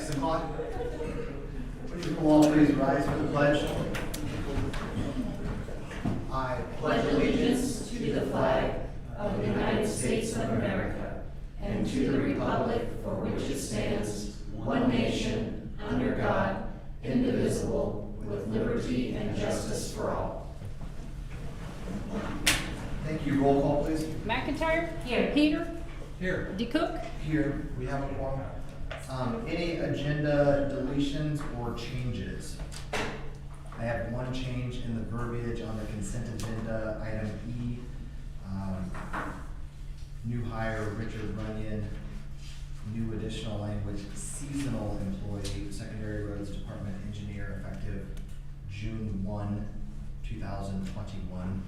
6 o'clock. Would you all please rise for the pledge? I pledge allegiance to the flag of the United States of America and to the republic for which it stands, one nation, under God, indivisible, with liberty and justice for all. Thank you. Roll call, please. McIntyre? Here. Peter? Here. DeCook? Here. We have a quorum. Any agenda deletions or changes? I have one change in the verbiage on the consent agenda, item E. New hire Richard Runyon, new additional language, seasonal employee, secondary roads department engineer, effective June 1, 2021.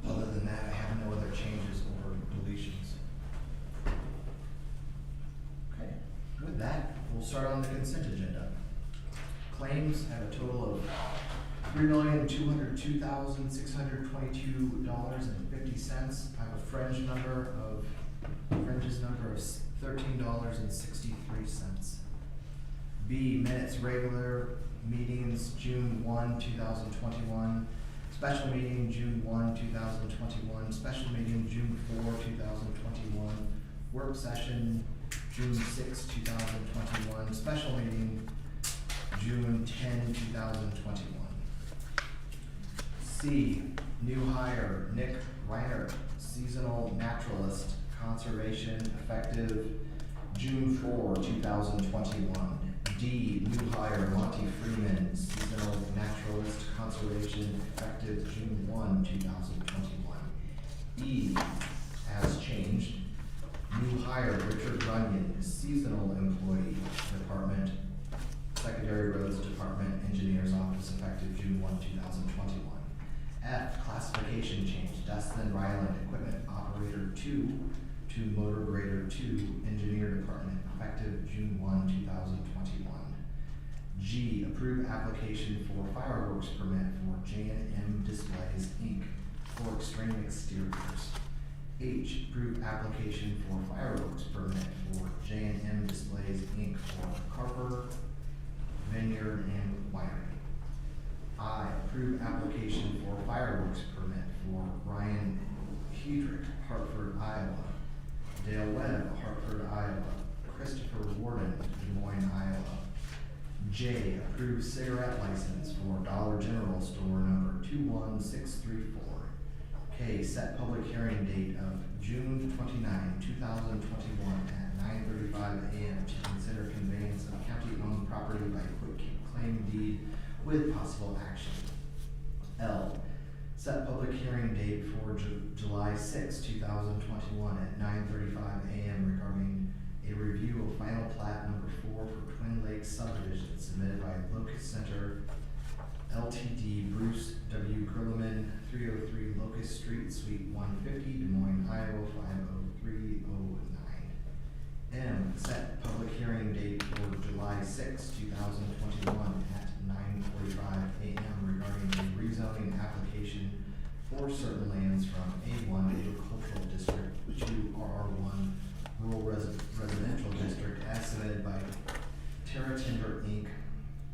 Other than that, I have no other changes or deletions. Okay, with that, we'll start on the consent agenda. Claims have a total of $3,202,622.50. I have a fringes number of $13.63. B, minutes regular meetings, June 1, 2021. Special meeting, June 1, 2021. Special meeting, June 4, 2021. Work session, June 6, 2021. Special meeting, June 10, 2021. C, new hire, Nick Reiner, seasonal naturalist, conservation, effective June 4, 2021. D, new hire, Monty Freeman, seasonal naturalist, conservation, effective June 1, 2021. E, as changed, new hire, Richard Runyon, seasonal employee, department, secondary roads department, engineer's office, effective June 1, 2021. F, classification change, Dustin Ryland, equipment operator 2 to motor grader 2, engineer department, effective June 1, 2021. G, approve application for fireworks permit for J&M Displays, Inc. for extreme exteriors. H, approve application for fireworks permit for J&M Displays, Inc. for Carper, Vineyard, and Winery. I, approve application for fireworks permit for Ryan Hedrick, Hartford, Iowa. Dale Webb, Hartford, Iowa. Christopher Warden, Des Moines, Iowa. J, approve cigarette license for Dollar General Store number 21634. K, set public hearing date of June 29, 2021 at 9:35 a.m. to consider conveyance of county-owned property by quick claim deed with possible action. L, set public hearing date for July 6, 2021 at 9:35 a.m. regarding a review of final plat number 4 for Twin Lakes subdivision submitted by Locust Center LTD, Bruce W. Curleman, 303 Locust Street, Suite 150, Des Moines, Iowa 50309. M, set public hearing date for July 6, 2021 at 9:45 a.m. regarding a rezoning application for certain lands from A1 Agricultural District to RR1 Rural Residential District as submitted by Terra Timber Inc.,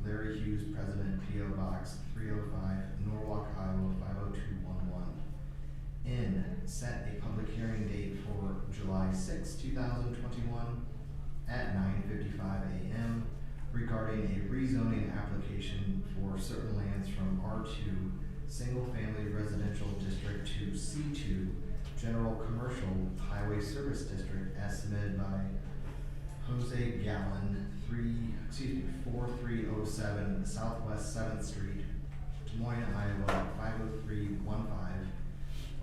Larry Hughes, President, P.O. Box 305, Norwalk, Iowa 50211. N, set a public hearing date for July 6, 2021 at 9:55 a.m. regarding a rezoning application for certain lands from R2 Single Family Residential District to C2 General Commercial Highway Service District as submitted by Jose Gallon, 4307 Southwest 7th Street, Des Moines, Iowa 50315.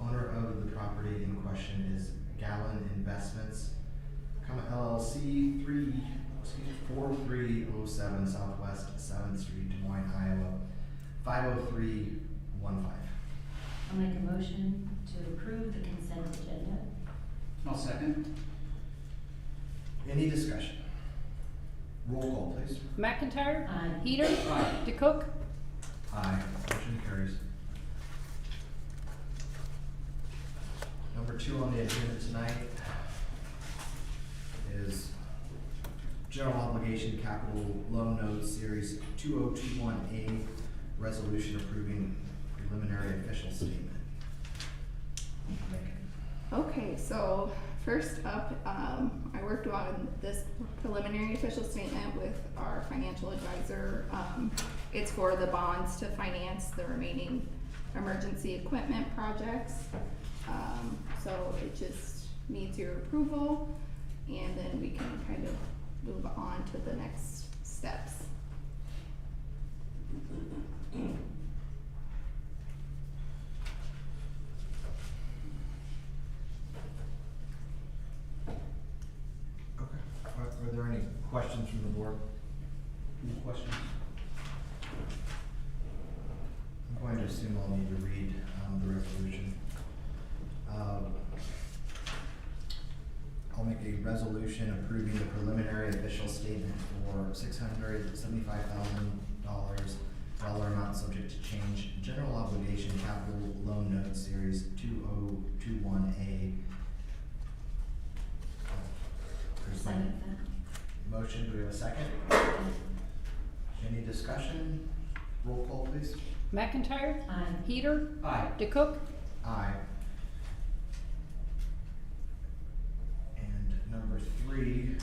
Owner of the property in question is Gallon Investments, LLC, 4307 Southwest 7th Street, Des Moines, Iowa 50315. I'll make a motion to approve the consent agenda. I'll second. Any discussion? Roll call, please. McIntyre? Aye. Peter? Aye. DeCook? Aye. Motion carries. Number 2 on the agenda tonight is General Obligation Capital Loan Notes Series 2021A, resolution approving preliminary official statement. Megan. Okay, so first up, I worked on this preliminary official statement with our financial advisor. It's for the bonds to finance the remaining emergency equipment projects. So it just needs your approval, and then we can kind of move on to the next steps. Okay. Are there any questions from the board? Any questions? I'm going to assume I'll need to read the resolution. I'll make a resolution approving the preliminary official statement for $675,000, dollar amount subject to change, General Obligation Capital Loan Note Series 2021A. Second Motion, do we have a second? Any discussion? Roll call, please. McIntyre. Aye. Heater. Aye. DeCook. Aye. And number 3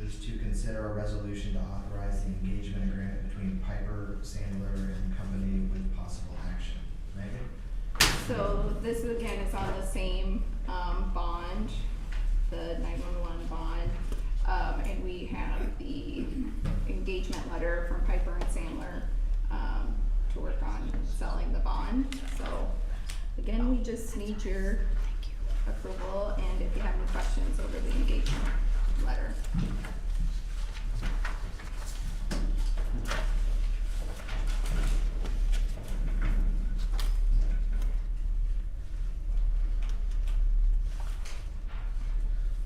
is to consider a resolution to authorize the engagement agreement between Piper, Sandler, and Company with possible action. Megan? So this again is on the same, bond, the 911 bond. And we have the engagement letter from Piper and Sandler, to work on selling the bond. So again, we just need your approval, and if you have any questions over the engagement letter.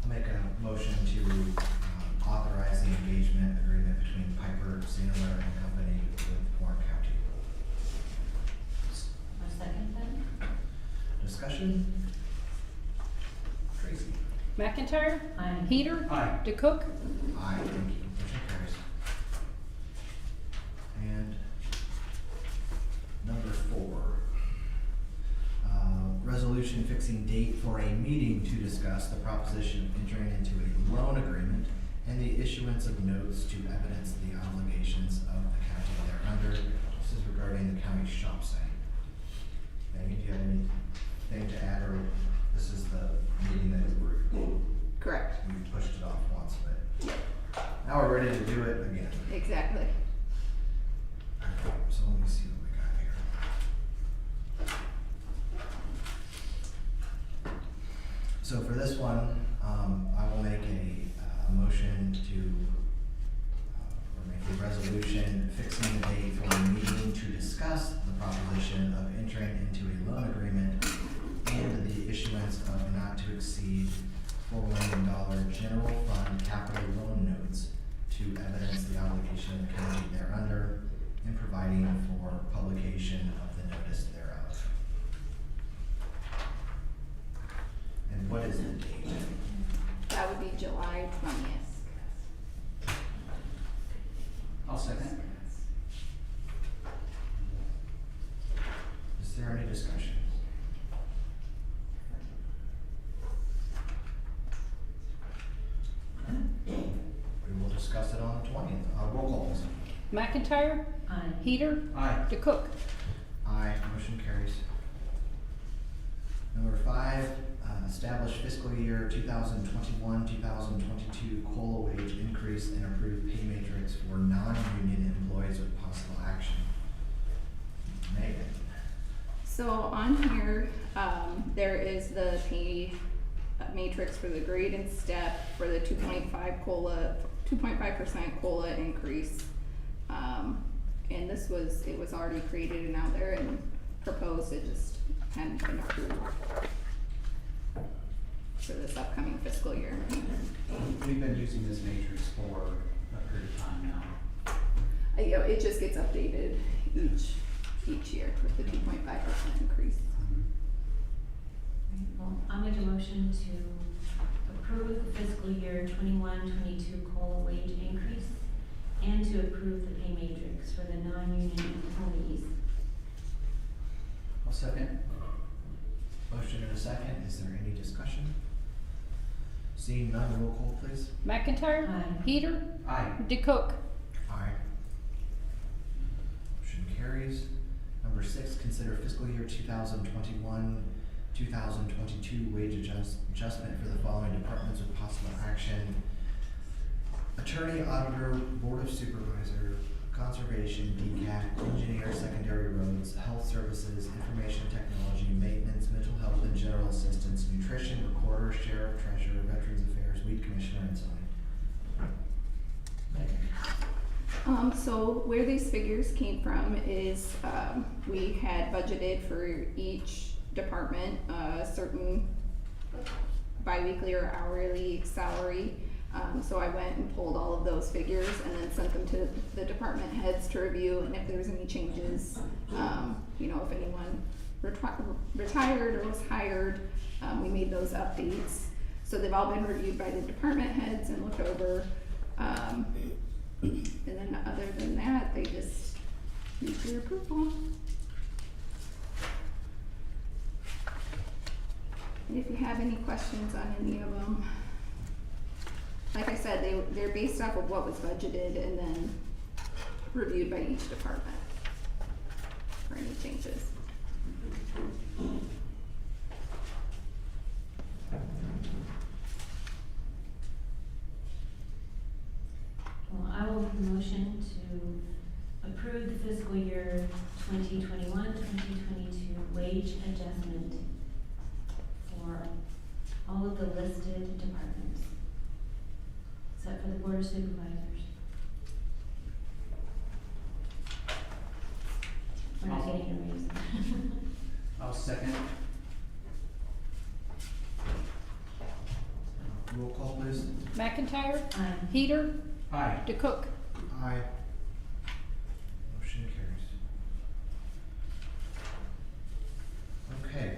I'll make a motion to authorize the engagement agreement between Piper, Sandler, and Company with Warren County. I second that. Discussion? Tracy? McIntyre. Aye. Heater. Aye. DeCook. Aye, thank you. Motion carries. And number 4, resolution fixing date for a meeting to discuss the proposition of entering into a loan agreement and the issuance of notes to evidence the obligations of the county thereunder. This is regarding the county shop site. Megan, do you have anything to add, or this is the meeting that Correct. we pushed it off once, but now we're ready to do it again. Exactly. Okay, so let me see what we got here. So for this one, I will make a motion to, or make a resolution fixing the date for a meeting to discuss the proposition of entering into a loan agreement and the issuance of not to exceed $4 million general fund capital loan notes to evidence the obligation of the county thereunder and providing for publication of the notice thereof. And what is the date? That would be July 20th. I'll second. Is there any discussion? We will discuss it on the 20th. Roll call, please. McIntyre. Aye. Heater. Aye. DeCook. Aye, motion carries. Number 5, establish fiscal year 2021-2022 COLA wage increase and approve pay matrix for non-union employees with possible action. Megan? So on here, there is the pay matrix for the grade and step for the 2.5% COLA increase. And it was already created and out there and proposed, it just hadn't been approved for this upcoming fiscal year. We've been using this matrix for a period of time now. You know, it just gets updated each year with the 2.5% increase. Well, I'll make a motion to approve the fiscal year 21-22 COLA wage increase and to approve the pay matrix for the non-union employees. I'll second. Motion and a second, is there any discussion? Seeing none, roll call please. McIntyre. Aye. Peter. Aye. DeCook. Aye. Motion carries. Number 6, consider fiscal year 2021-2022 wage adjustment for the following departments with possible action. Attorney, auditor, board of supervisor, conservation, DCAT, engineer, secondary roads, health services, information technology, maintenance, mental health and general assistance, nutrition, recorder, sheriff, treasurer, veterans affairs, weed commissioner, and zoning. So where these figures came from is, we had budgeted for each department a certain bi-weekly or hourly salary. So I went and pulled all of those figures and then sent them to the department heads to review, and if there was any changes, if anyone retired or was hired, we made those updates. So they've all been reviewed by the department heads and looked over. And then other than that, they just need your approval. And if you have any questions on any of them, like I said, they're based off of what was budgeted and then reviewed by each department for any changes. Well, I will make a motion to approve the fiscal year 2021-2022 wage adjustment for all of the listed departments, except for the board of supervisors. We're not getting a raise. I'll second. Roll call please. McIntyre. Aye. Peter. Aye. DeCook. Aye. Motion carries. Okay,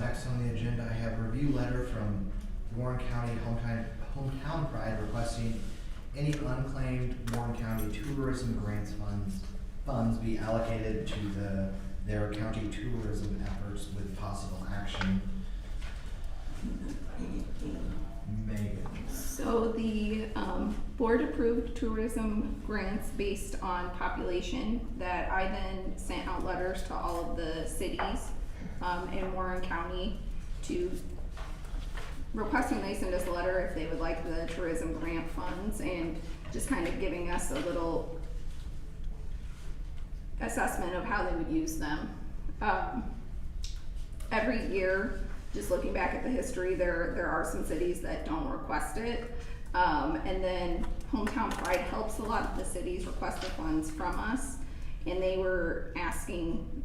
next on the agenda, I have a review letter from Warren County Hometown Pride requesting any unclaimed Warren County tourism grants funds be allocated to their county tourism efforts with possible action. Megan. So the board approved tourism grants based on population that I then sent out letters to all of the cities in Warren County to requesting they send us a letter if they would like the tourism grant funds, and just kind of giving us a little assessment of how they would use them. Every year, just looking back at the history, there are some cities that don't request it. And then Hometown Pride helps a lot of the cities request the funds from us, and they were asking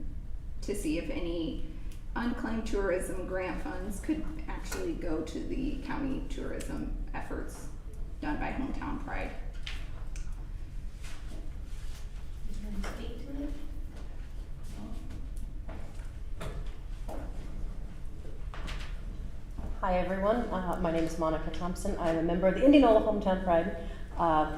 to see if any unclaimed tourism grant funds could actually go to the county tourism efforts done by Hometown Pride. You can speak to it? Hi everyone, my name is Monica Thompson. I'm a member of the Indianola Hometown Pride.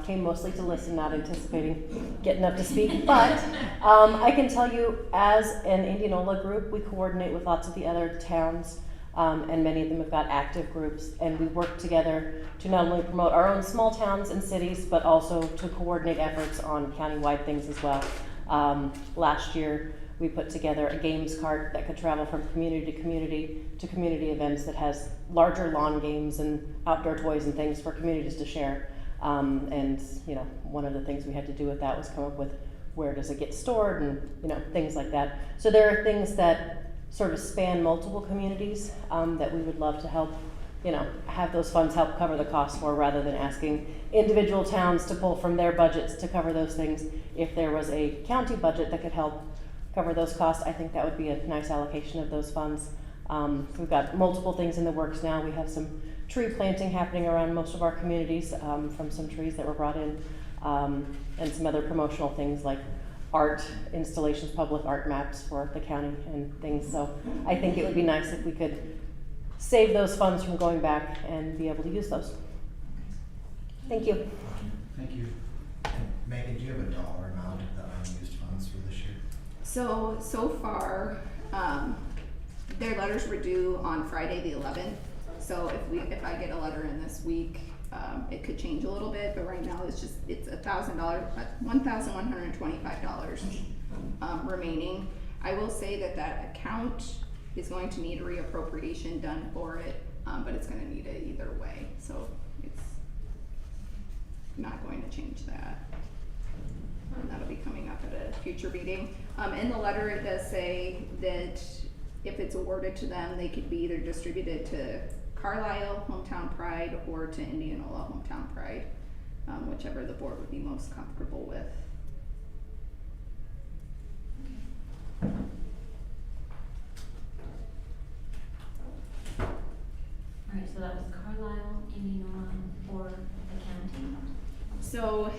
Came mostly to listen, not anticipating getting up to speak, but I can tell you as an Indianola group, we coordinate with lots of the other towns, and many of them have got active groups, and we work together to not only promote our own small towns and cities, but also to coordinate efforts on countywide things as well. Last year, we put together a games cart that could travel from community to community events that has larger lawn games and outdoor toys and things for communities to share. And one of the things we had to do with that was come up with where does it get stored and things like that. So there are things that sort of span multiple communities that we would love to help have those funds help cover the cost for, rather than asking individual towns to pull from their budgets to cover those things. If there was a county budget that could help cover those costs, I think that would be a nice allocation of those funds. We've got multiple things in the works now. We have some tree planting happening around most of our communities from some trees that were brought in, and some other promotional things like art installations, public art maps for the county and things. So I think it would be nice if we could save those funds from going back and be able to use those. Thank you. Thank you. And Megan, do you have a dollar amount of the unused funds for this year? So far, their letters were due on Friday the 11th. So if I get a letter in this week, it could change a little bit, but right now it's $1,125 remaining. I will say that account is going to need a reappropriation done for it, but it's gonna need it either way, so it's not going to change that. That'll be coming up at a future meeting. In the letter, it does say that if it's awarded to them, they could be either distributed to Carlisle Hometown Pride or to Indianola Hometown Pride, whichever the board would be most comfortable with. Alright, so that was Carlisle, Indianola, or the county? So,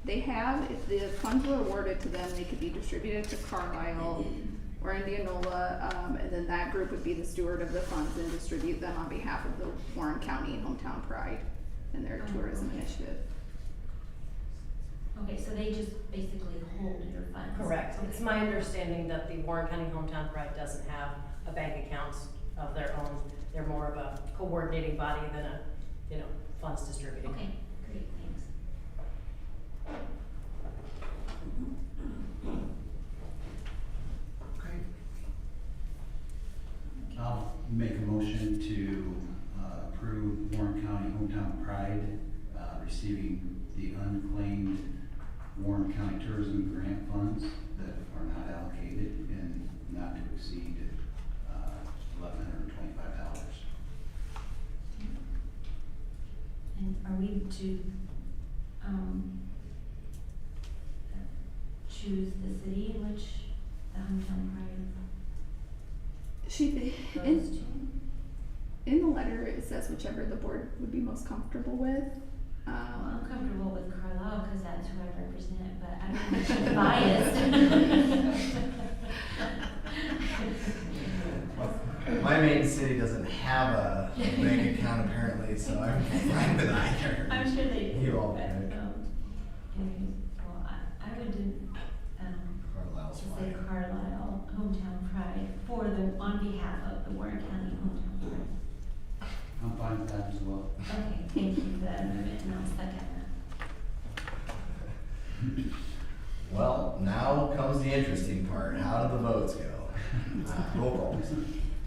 they have, if the funds were awarded to them, they could be distributed to Carlisle or Indianola, and then that group would be the steward of the funds and distribute them on behalf of the Warren County Hometown Pride and their tourism initiative. Okay, so they just basically hold your funds? Correct. Okay. It's my understanding that the Warren County Hometown Pride doesn't have a bank account of their own. They're more of a coordinating body than a, funds distributing. Okay, great, thanks. Okay. I'll make a motion to approve Warren County Hometown Pride receiving the unclaimed Warren County Tourism Grant funds that are not allocated and not to exceed $1,125. And are we to, choose the city in which the hometown pride goes to? In the letter, it says whichever the board would be most comfortable with. Well, I'm comfortable with Carlisle, cause that's who I represent, but I don't want to be biased. My main city doesn't have a bank account apparently, so I'm fine with either. I'm sure they do, You all but, pick. anyways, well, I would do, Carlisle's just say fine. Carlisle Hometown Pride on behalf of the Warren County Hometown Pride. I'm fine with that as well. Okay, thank you for that amendment, and I'll second that. Well, now comes the interesting part. How do the votes go? Roll call.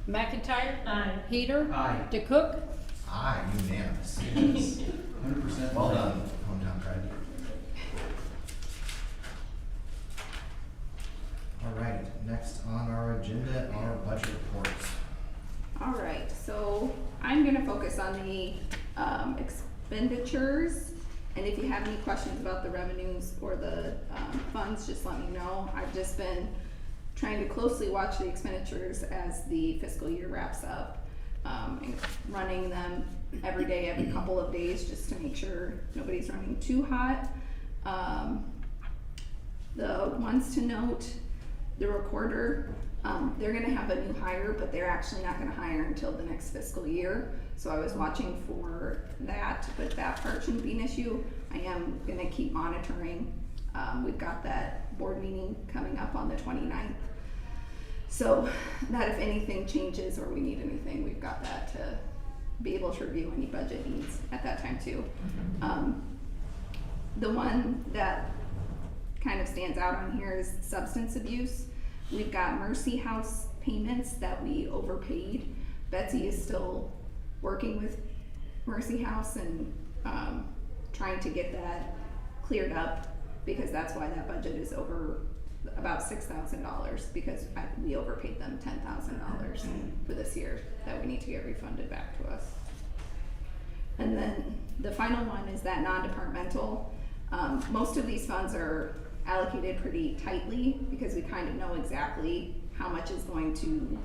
McIntyre. Aye. Peter. Aye. DeCook. Aye, unanimous. 100%. Well done, Hometown Pride. All right, next on our agenda are budget reports. All right, so I'm gonna focus on the expenditures, and if you have any questions about the revenues or the funds, just let me know. I've just been trying to closely watch the expenditures as the fiscal year wraps up, and running them every day, every couple of days, just to make sure nobody's running too hot. The ones to note, the recorder, they're gonna have a new hire, but they're actually not gonna hire until the next fiscal year. So I was watching for that, but that part shouldn't be an issue. I am gonna keep monitoring. We've got that board meeting coming up on the 29th. So that if anything changes or we need anything, we've got that to be able to review any budget needs at that time too. The one that kind of stands out on here is substance abuse. We've got Mercy House payments that we overpaid. Betsy is still working with Mercy House and trying to get that cleared up, because that's why that budget is over about $6,000, because we overpaid them $10,000 for this year that we need to get refunded back to us. And then the final one is that non-departmental. Most of these funds are allocated pretty tightly because we kind of know exactly how much is going to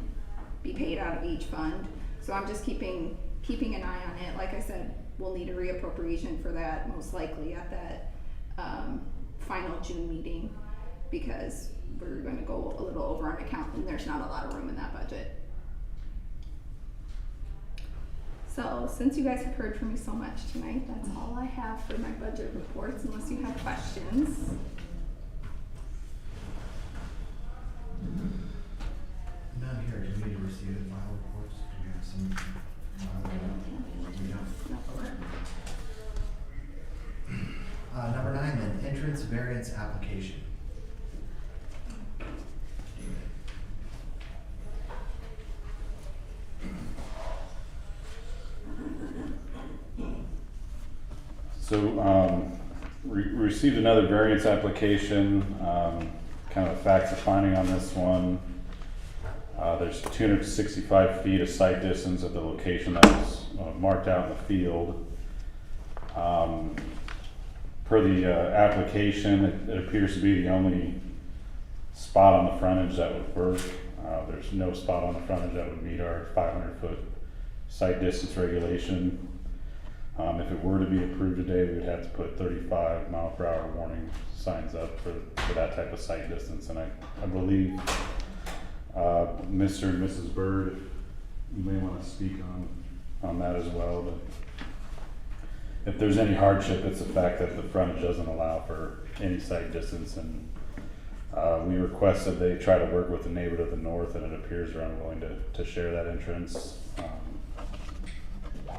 be paid out of each fund. So I'm just keeping an eye on it. Like I said, we'll need a reappropriation for that most likely at that final June meeting, because we're going to go a little over on account and there's not a lot of room in that budget. So since you guys have heard from me so much tonight, that's all I have for my budget reports, unless you have questions. None here. Do we need to receive and file reports? Do we have some? We don't. Okay. Number 9 then, entrance variance application. So, received another variance application, kind of a facts of finding on this one. There's 265 feet of site distance at the location that was marked out in the field. Per the application, it appears to be the only spot on the frontage that would work. There's no spot on the frontage that would meet our 500-foot site distance regulation. If it were to be approved today, we would have to put 35-mile-per-hour warning signs up for that type of site distance. And I believe Mr. and Mrs. Bird, you may want to speak on that as well. But if there's any hardship, it's the fact that the frontage doesn't allow for any site distance. And we requested they try to work with the neighbor to the north, and it appears they're unwilling to share that entrance.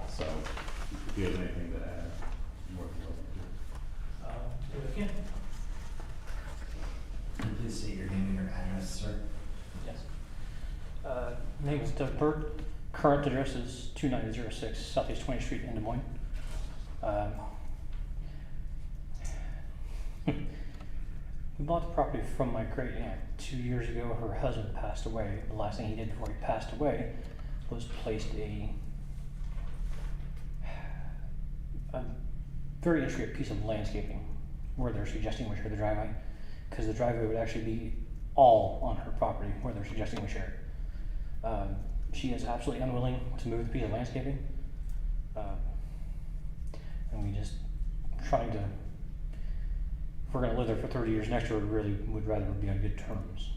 So if you have anything to add, you're more than welcome to. Please state your name and your address, sir. Yes. Name is Doug Bird. Current address is 2906 Southeast 20th Street in Des Moines. We bought the property from my great aunt 2 years ago. Her husband passed away. The last thing he did before he passed away was placed a very intricate piece of landscaping where they're suggesting we share the driveway, because the driveway would actually be all on her property where they're suggesting we share it. She is absolutely unwilling to move the piece of landscaping, and we just trying to, if we're going to live there for 30 years next year, we really would rather be on good terms.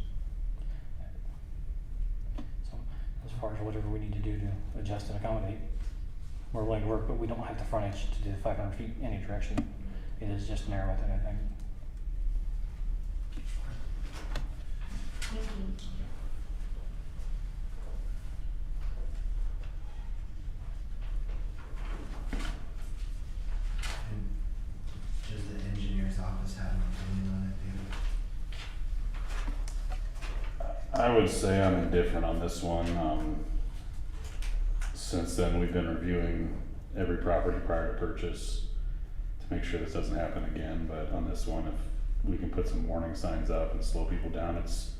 So as far as whatever we need to do to adjust and accommodate, we're willing to work, but we don't have the frontage to do the 500 feet any direction. It is just narrow at that. Thank you. And does the engineer's office have an opinion on it, David? I would say I'm indifferent on this one. Since then, we've been reviewing every property prior to purchase to make sure this doesn't happen again. But on this one, if we can put some warning signs up and slow people down, it's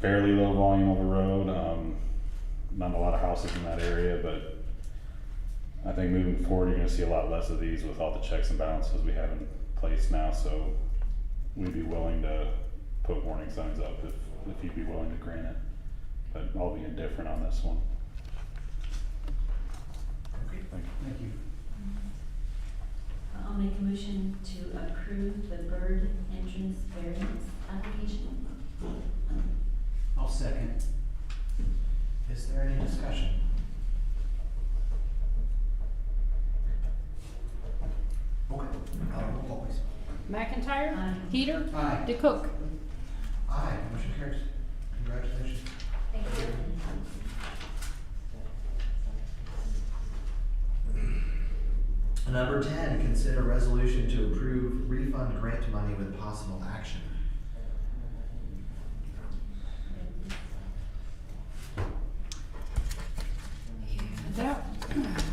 fairly low volume of a road. Not a lot of houses in that area, but I think moving forward, you're going to see a lot less of these with all the checks and balances we have in place now. So we'd be willing to put warning signs up if you'd be willing to grant it. But I'll be indifferent on this one. Okay, Thank you. I'll make a motion to approve the bird entrance variance application. I'll second. Is there any discussion? Okay, roll call please. McIntyre. Aye. Heater. Aye. DeCook. Aye, motion carries. Congratulations. Thank you. Number 10, consider resolution to approve refund grant money with possible action.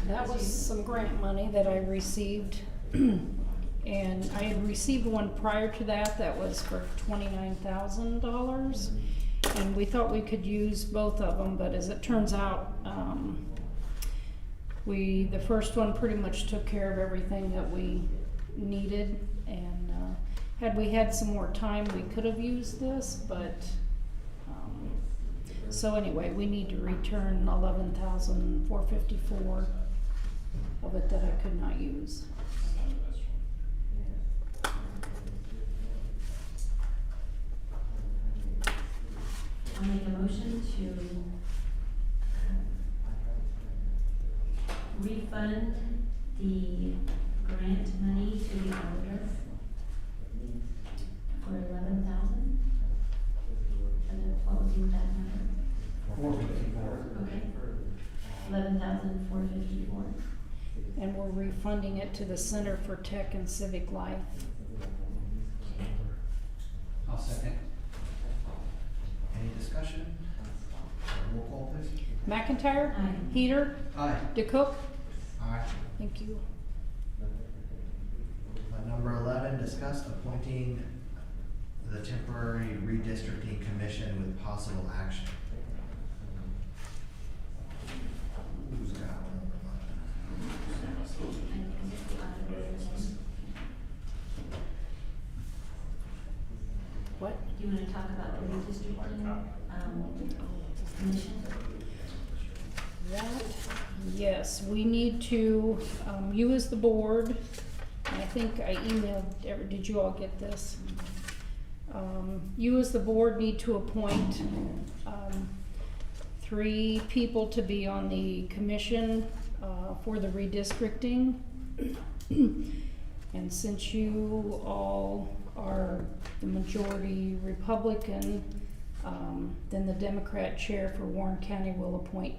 That was some grant money that I received. And I had received one prior to that was for $29,000. And we thought we could use both of them, but as it turns out, the first one pretty much took care of everything that we needed. And had we had some more time, we could have used this, but so anyway, we need to return $11,454 of it that I could not use. I'll make a motion to refund the grant money to the auditor for 11,000? What would be that number? 454. Okay. 11,454. And we're refunding it to the Center for Tech and Civic Life. I'll second. Any discussion? Roll call, please. McIntyre? Aye. Heater? Aye. DeCook? Aye. Thank you. Number 11, discuss appointing the temporary redistricting commission with possible action. Who's got one? What? Do you wanna talk about the redistricting, commission? That, yes, we need to, you as the board, and I think I emailed, did you all get this? You as the board need to appoint, 3 people to be on the commission, for the redistricting. And since you all are the majority Republican, then the Democrat chair for Warren County will appoint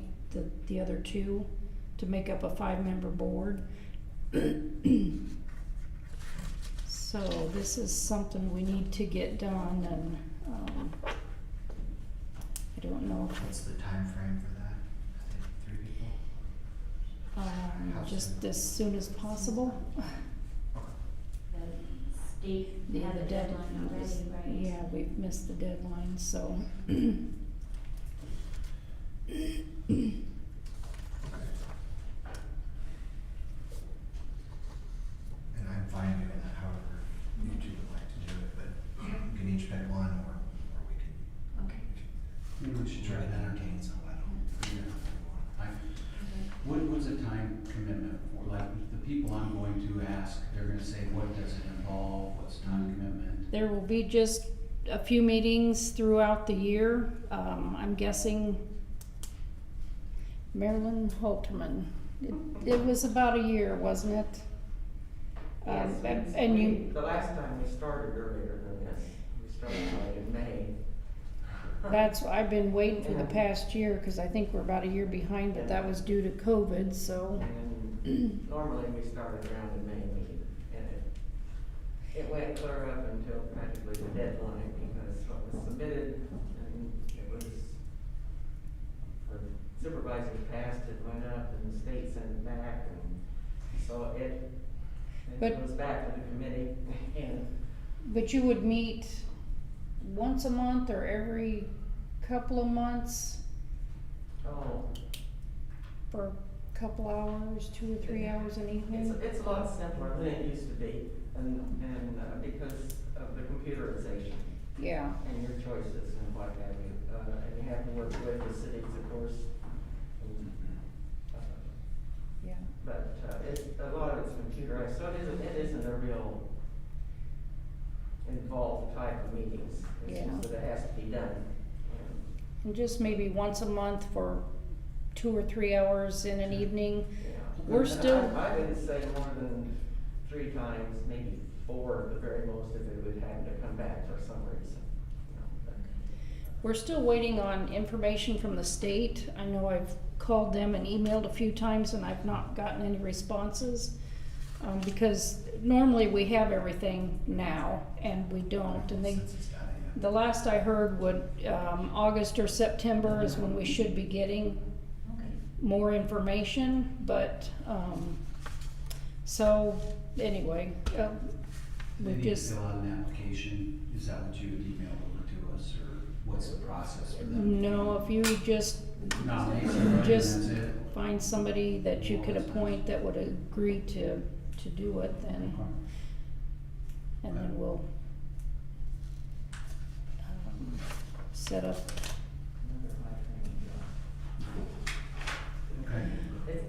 the other 2 to make up a 5-member board. So this is something we need to get done, and I don't know What's the time frame for that? I think 3 people? just as soon as possible. The state Yeah, had the a deadline already, right? Yeah, we've missed the deadline, so. And I'm fine doing that, however you two would like to do it, but we can each pick one, or we can, Okay. Maybe we should try try to that. entertain somebody. What's a time commitment for, like, the people I'm going to ask, they're gonna say, what does it involve, what's time commitment? There will be just a few meetings throughout the year. I'm guessing Marilyn Holterman. It was about a year, wasn't it? Yes, And you, the last time we started earlier than this, we started like in May. that's, I've been waiting for the past year, cause I think we're about a year behind, but that was due to COVID, so. And normally we started around in May, and it went clear up until practically the deadline, because what was submitted, and it was, for supervisors passed, it went up, and the state sent it back, and so it But- goes back to the committee, and But you would meet once a month or every couple of months oh, for a couple hours, 2 or 3 hours an evening? it's a lot simpler than it used to be, and because of the computerization Yeah, and your choices and what have you, and you have to work with the cities, of course. And, yeah. but a lot of it's computerized, so it isn't a real involved type of meetings. It's Yeah. just that it has to be done. And just maybe once a month for 2 or 3 hours in an evening. Yeah. We're And still- I didn't say more than 3 times, maybe 4 at the very most, if it would have to come back for some reason. You know, but- We're still waiting on information from the state. I know I've called them and emailed a few times and I've not gotten any responses. Because normally we have everything now and we don't, and Since it's got it, the last I heard would, August or September is when we should be getting Okay. more information, but, so, anyway, They we need to just, fill out an application, is that what you would email over to us, or what's the process for them? no, if you just Nominate somebody, and Just- that's it? find somebody that you could appoint that would agree to do it, then, and then we'll, set up, Another high-paying job. Okay.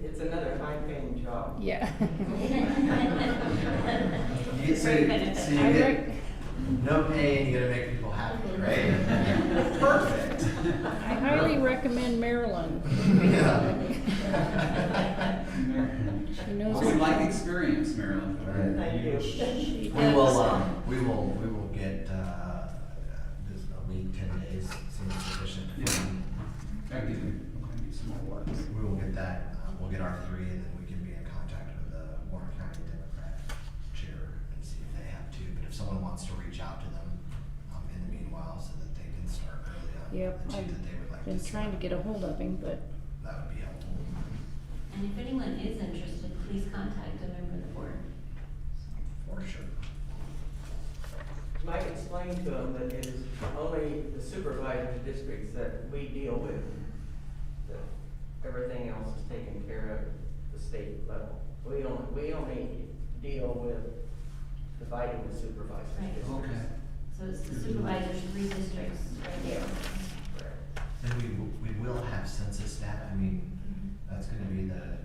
It's another high-paying job. yeah. So you I get no pay and you gotta make people happy, right? Perfect. I highly recommend Marilyn. She knows Well, we what like experience, Marilyn. Thank you. she We will, does. we will get, just a week, 10 days, seems sufficient. I give some more work. We will get that, we'll get our three, and then we can be in contact with the Warren County Democrat chair and see if they have to, but if someone wants to reach out to them, in the meanwhile, so that they can start early on. Yep, the two I've that they would like been see, trying to get a hold of him, but that would be helpful. And if anyone is interested, please contact a member of the board. For sure. Mike explained to them that it is only the supervisor districts that we deal with, that everything else is taken care of at the state level. We only deal with dividing the supervisor Right. districts. Okay. So it's the supervisors, 3 districts right there. And we will have census data, I mean, that's gonna be the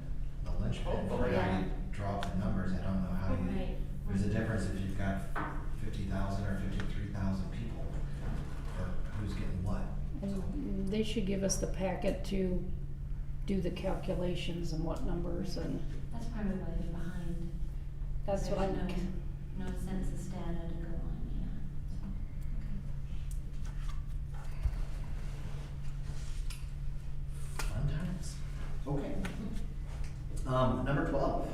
linchpin for Hopefully. how you draw up the numbers, I don't know how you, Right. there's a difference if you've got 50,000 or 53,000 people, or who's getting what. and they should give us the packet to do the calculations and what numbers, and That's probably why they're behind. that's what I'm. There's no census data to go on, yeah. Fun times. Okay. Number 12,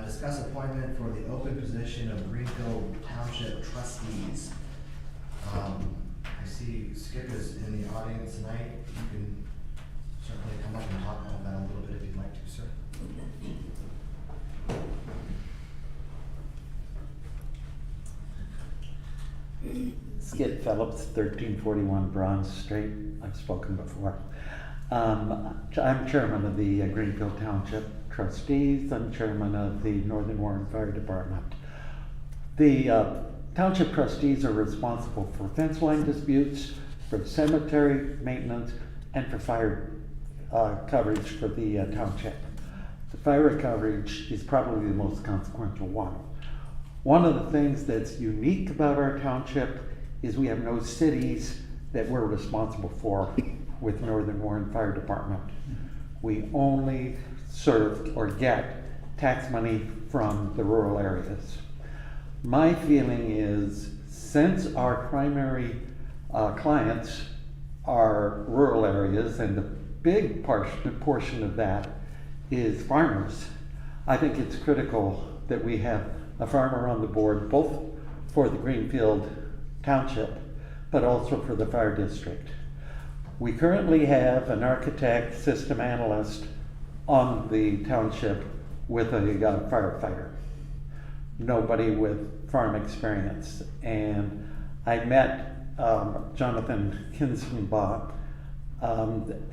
discuss appointment for the open position of Greenfield Township trustees. I see Skip is in the audience tonight. You can certainly come up and talk about that a little bit if you'd like to, sir. Skip Phillips, 1341 Bronze Street. I've spoken before. I'm chairman of the Greenfield Township Trustees. I'm chairman of the Northern Warren Fire Department. The Township Trustees are responsible for fence line disputes, for cemetery maintenance, and for fire coverage for the township. The fire coverage is probably the most consequential one. One of the things that's unique about our township is we have no cities that we're responsible for with Northern Warren Fire Department. We only serve or get tax money from the rural areas. My feeling is, since our primary clients are rural areas, and the big portion of that is farmers, I think it's critical that we have a farmer on the board, both for the Greenfield Township, but also for the fire district. We currently have an architect, system analyst on the township with a firefighter. Nobody with farm experience. And I met Jonathan Kinsenbaugh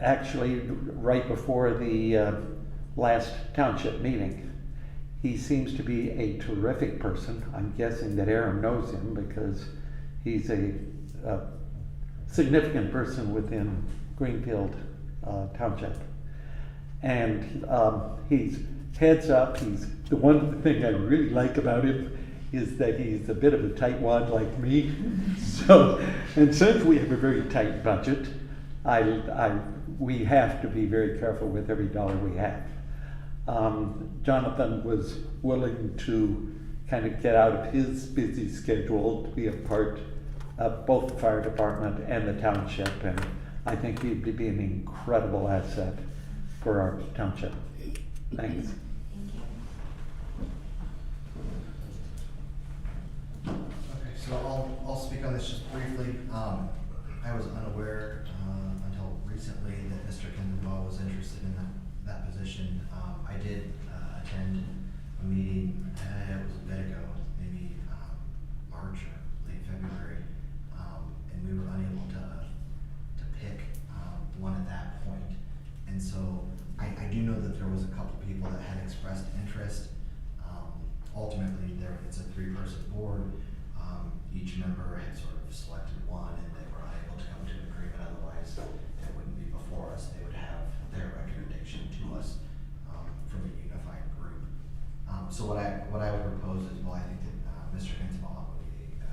actually right before the last township meeting. He seems to be a terrific person. I'm guessing that Aaron knows him because he's a significant person within Greenfield Township. And he's heads up. The one thing I really like about him is that he's a bit of a tightwad like me. And since we have a very tight budget, we have to be very careful with every dollar we have. Jonathan was willing to kind of get out of his busy schedule to be a part of both the fire department and the township, and I think he'd be an incredible asset for our township. Thanks. Thank you. Okay, so I'll speak on this just briefly. I was unaware until recently that Mr. Kinsenbaugh was interested in that position. I did attend a meeting, it was a bit ago, maybe March or late February, and we were unable to pick one at that point. And so I do know that there was a couple people that had expressed interest. Ultimately, it's a 3-person board. Each member had sort of selected one, and they were unable to come to an agreement. Otherwise, it wouldn't be before us. They would have their recommendation to us from a unified group. So what I would propose is, well, I think that Mr. Kinsenbaugh would be a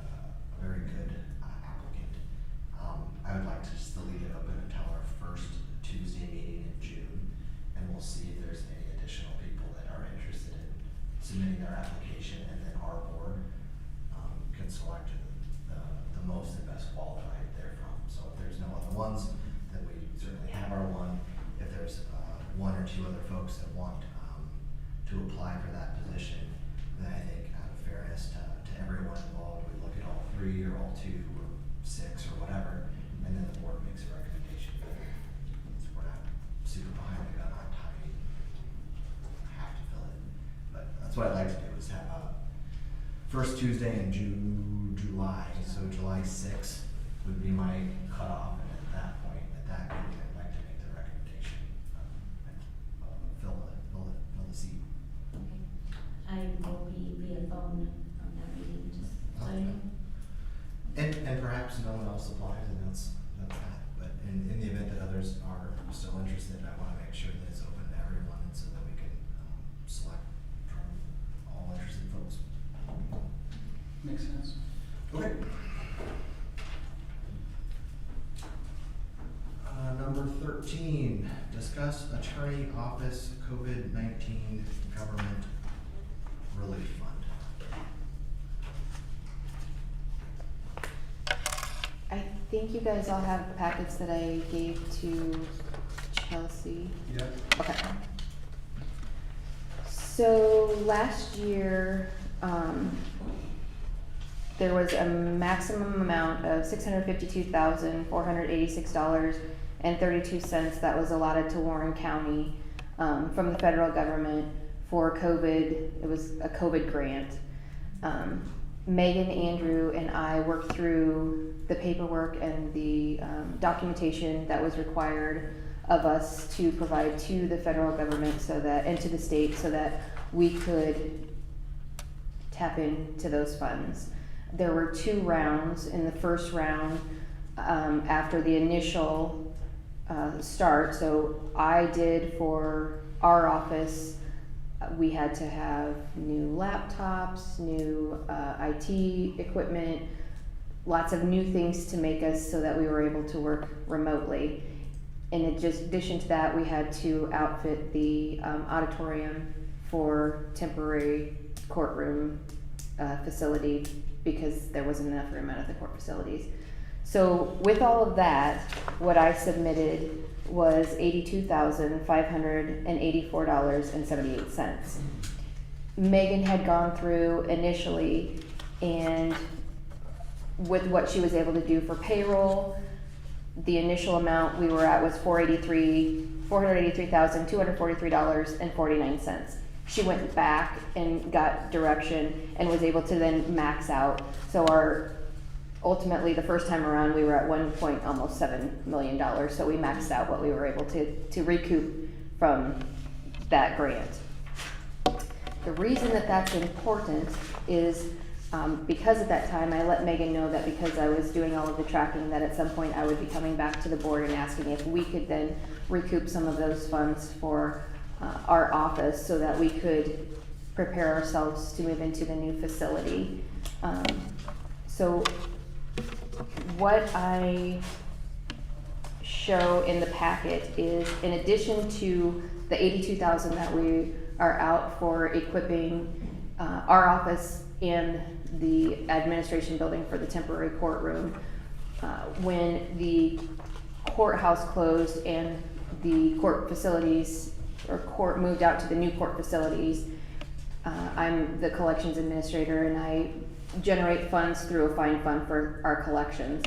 very good applicant. I would like to just leave it open until our first Tuesday meeting in June, and we'll see if there's any additional people that are interested in submitting their application, and then our board can select the most and best qualified therefrom. So if there's no other ones, then we certainly have our one. If there's one or two other folks that want to apply for that position, then I think out of fairness to everyone involved, we look at all three or all two or six or whatever, and then the board makes a recommendation. So we're not super behind the gun on timing. Have to fill it. But that's what I'd like to do, is have a first Tuesday in July, so July 6th would be my cutoff, and at that point, at that meeting, I'd like to make the recommendation and fill the seat. Okay. I will be via phone on that meeting, just so you know. And perhaps no one else applies, and that's that. But in the event that others are still interested, I want to make sure that it's open to everyone, and so that we can select from all interested folks. Makes sense. Okay. Number 13, discuss attorney office COVID-19 government relief fund. I think you guys all have packets that I gave to Chelsea. Yep. Okay. So last year, there was a maximum amount of $652,486.32 that was allotted to Warren County from the federal government for COVID. It was a COVID grant. Megan, Andrew, and I worked through the paperwork and the documentation that was required of us to provide to the federal government and to the state so that we could tap into those funds. There were 2 rounds. In the first round, after the initial start, so I did for our office, we had to have new laptops, new IT equipment, lots of new things to make us so that we were able to work remotely. In addition to that, we had to outfit the auditorium for temporary courtroom facility because there wasn't enough room out of the court facilities. So with all of that, what I submitted was $82,584.78. Megan had gone through initially, and with what she was able to do for payroll, the initial amount we were at was $483,243.49. She went back and got direction and was able to then max out. So ultimately the first time around we were at almost $7 million. So we maxed out what we were able to recoup from that grant. The reason that that's important is because at that time I let Megan know that because I was doing all of the tracking, that at some point I would be coming back to the board and asking if we could then recoup some of those funds for our office so that we could prepare ourselves to move into the new facility. So what I show in the packet is, in addition to the $82,000 that we are out for equipping our office and the administration building for the temporary courtroom, when the courthouse closed and the court facilities or court moved out to the new court facilities, I'm the collections administrator and I generate funds through a fine fund for our collections.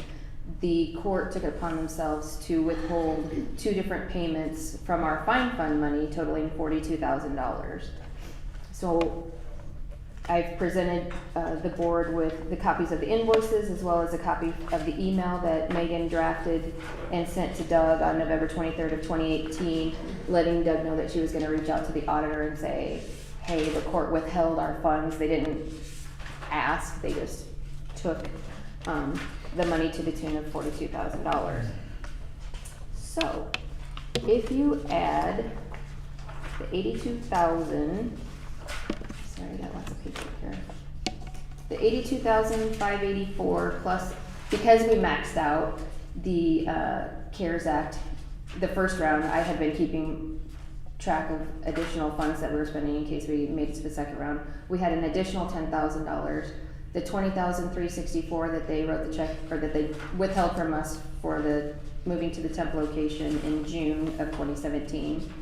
The court took it upon themselves to withhold 2 different payments from our fine fund money totaling $42,000. So I've presented the board with the copies of the invoices as well as a copy of the email that Megan drafted and sent to Doug on November 23rd of 2018, letting Doug know that she was going to reach out to the auditor and say, hey, the court withheld our funds. They didn't ask, they just took the money to the tune of $42,000. So if you add the $82,000, sorry, I got lots of paper here. The $82,584 plus, because we maxed out, the CARES Act, the first round, I had been keeping track of additional funds that we were spending in case we made it to the second round. We had an additional $10,000. The $20,364 that they wrote the check, or that they withheld from us for the moving to the temp location in June of 2017.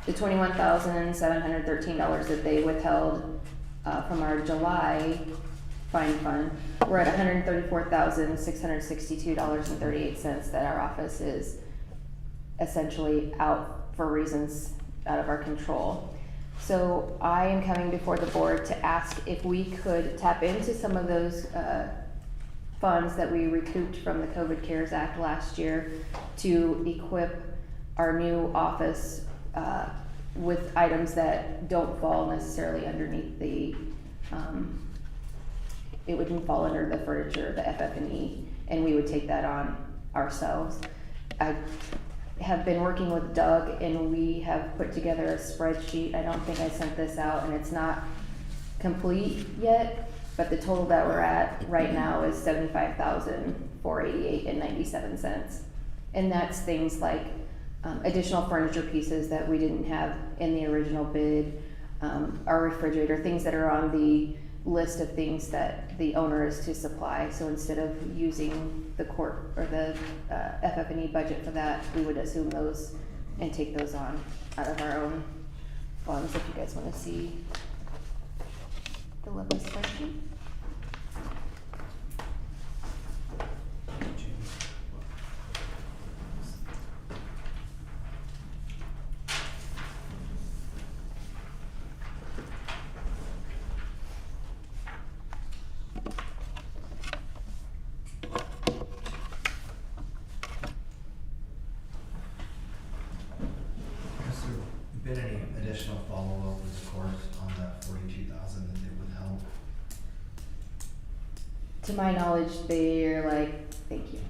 The $21,713 that they withheld from our July fine fund, we're at $134,662.38 that our office is essentially out for reasons out of our control. So I am coming before the board to ask if we could tap into some of those funds that we recouped from the COVID CARES Act last year to equip our new office with items that don't fall necessarily underneath the, it wouldn't fall under the furniture, the FF&E, and we would take that on ourselves. I have been working with Doug and we have put together a spreadsheet. I don't think I sent this out and it's not complete yet, but the total that we're at right now is $75,488.97. And that's things like additional furniture pieces that we didn't have in the original bid, our refrigerator, things that are on the list of things that the owner is to supply. So instead of using the court or the FF&E budget for that, we would assume those and take those on out of our own funds. If you guys want to see the lovely spreadsheet. Been any additional follow-up with the court on that 42,000 that they withheld? To my knowledge, they're like, thank you.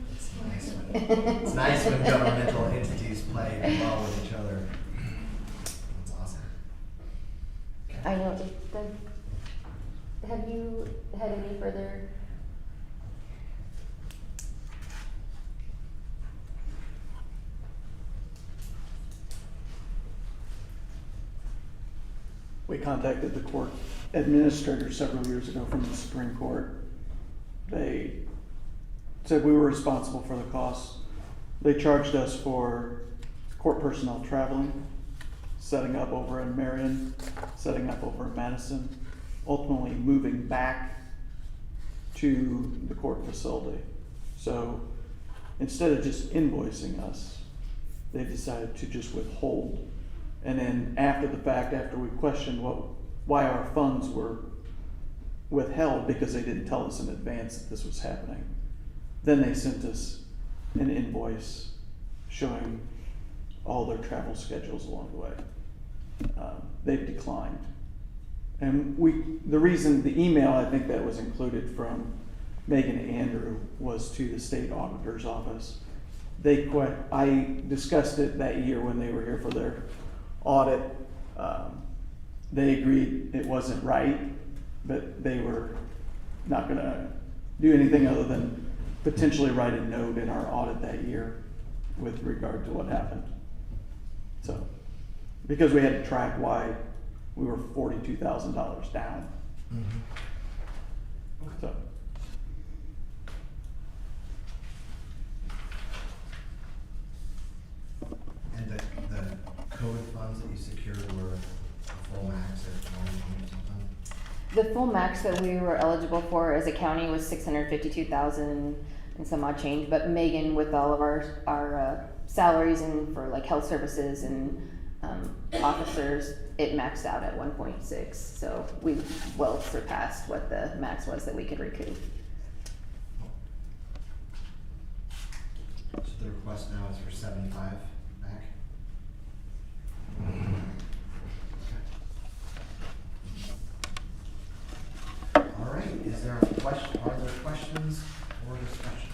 It's nice when governmental entities play well with each other. That's awesome. I know. Have you had any further? We contacted the court administrator several years ago from the Supreme Court. They said we were responsible for the costs. They charged us for court personnel traveling, setting up over in Marion, setting up over in Madison, ultimately moving back to the court facility. So instead of just invoicing us, they decided to just withhold. And then after the fact, after we questioned why our funds were withheld, because they didn't tell us in advance that this was happening, then they sent us an invoice showing all their travel schedules along the way. They've declined. And the reason, the email I think that was included from Megan and Andrew was to the state auditor's office. I discussed it that year when they were here for their audit. They agreed it wasn't right, but they were not gonna do anything other than potentially write a note in our audit that year with regard to what happened. So, because we had to track why we were $42,000 down. Mm-hmm. So. And the COVID funds that you secured were full max at 1 something? The full max that we were eligible for as a county was $652,000 and some odd change, but Megan, with all of our salaries and for like health services and officers, it maxed out at 1.6. So we well surpassed what the max was that we could recoup. So the request now is for 75 back? All right, is there a question, are there questions or discussion?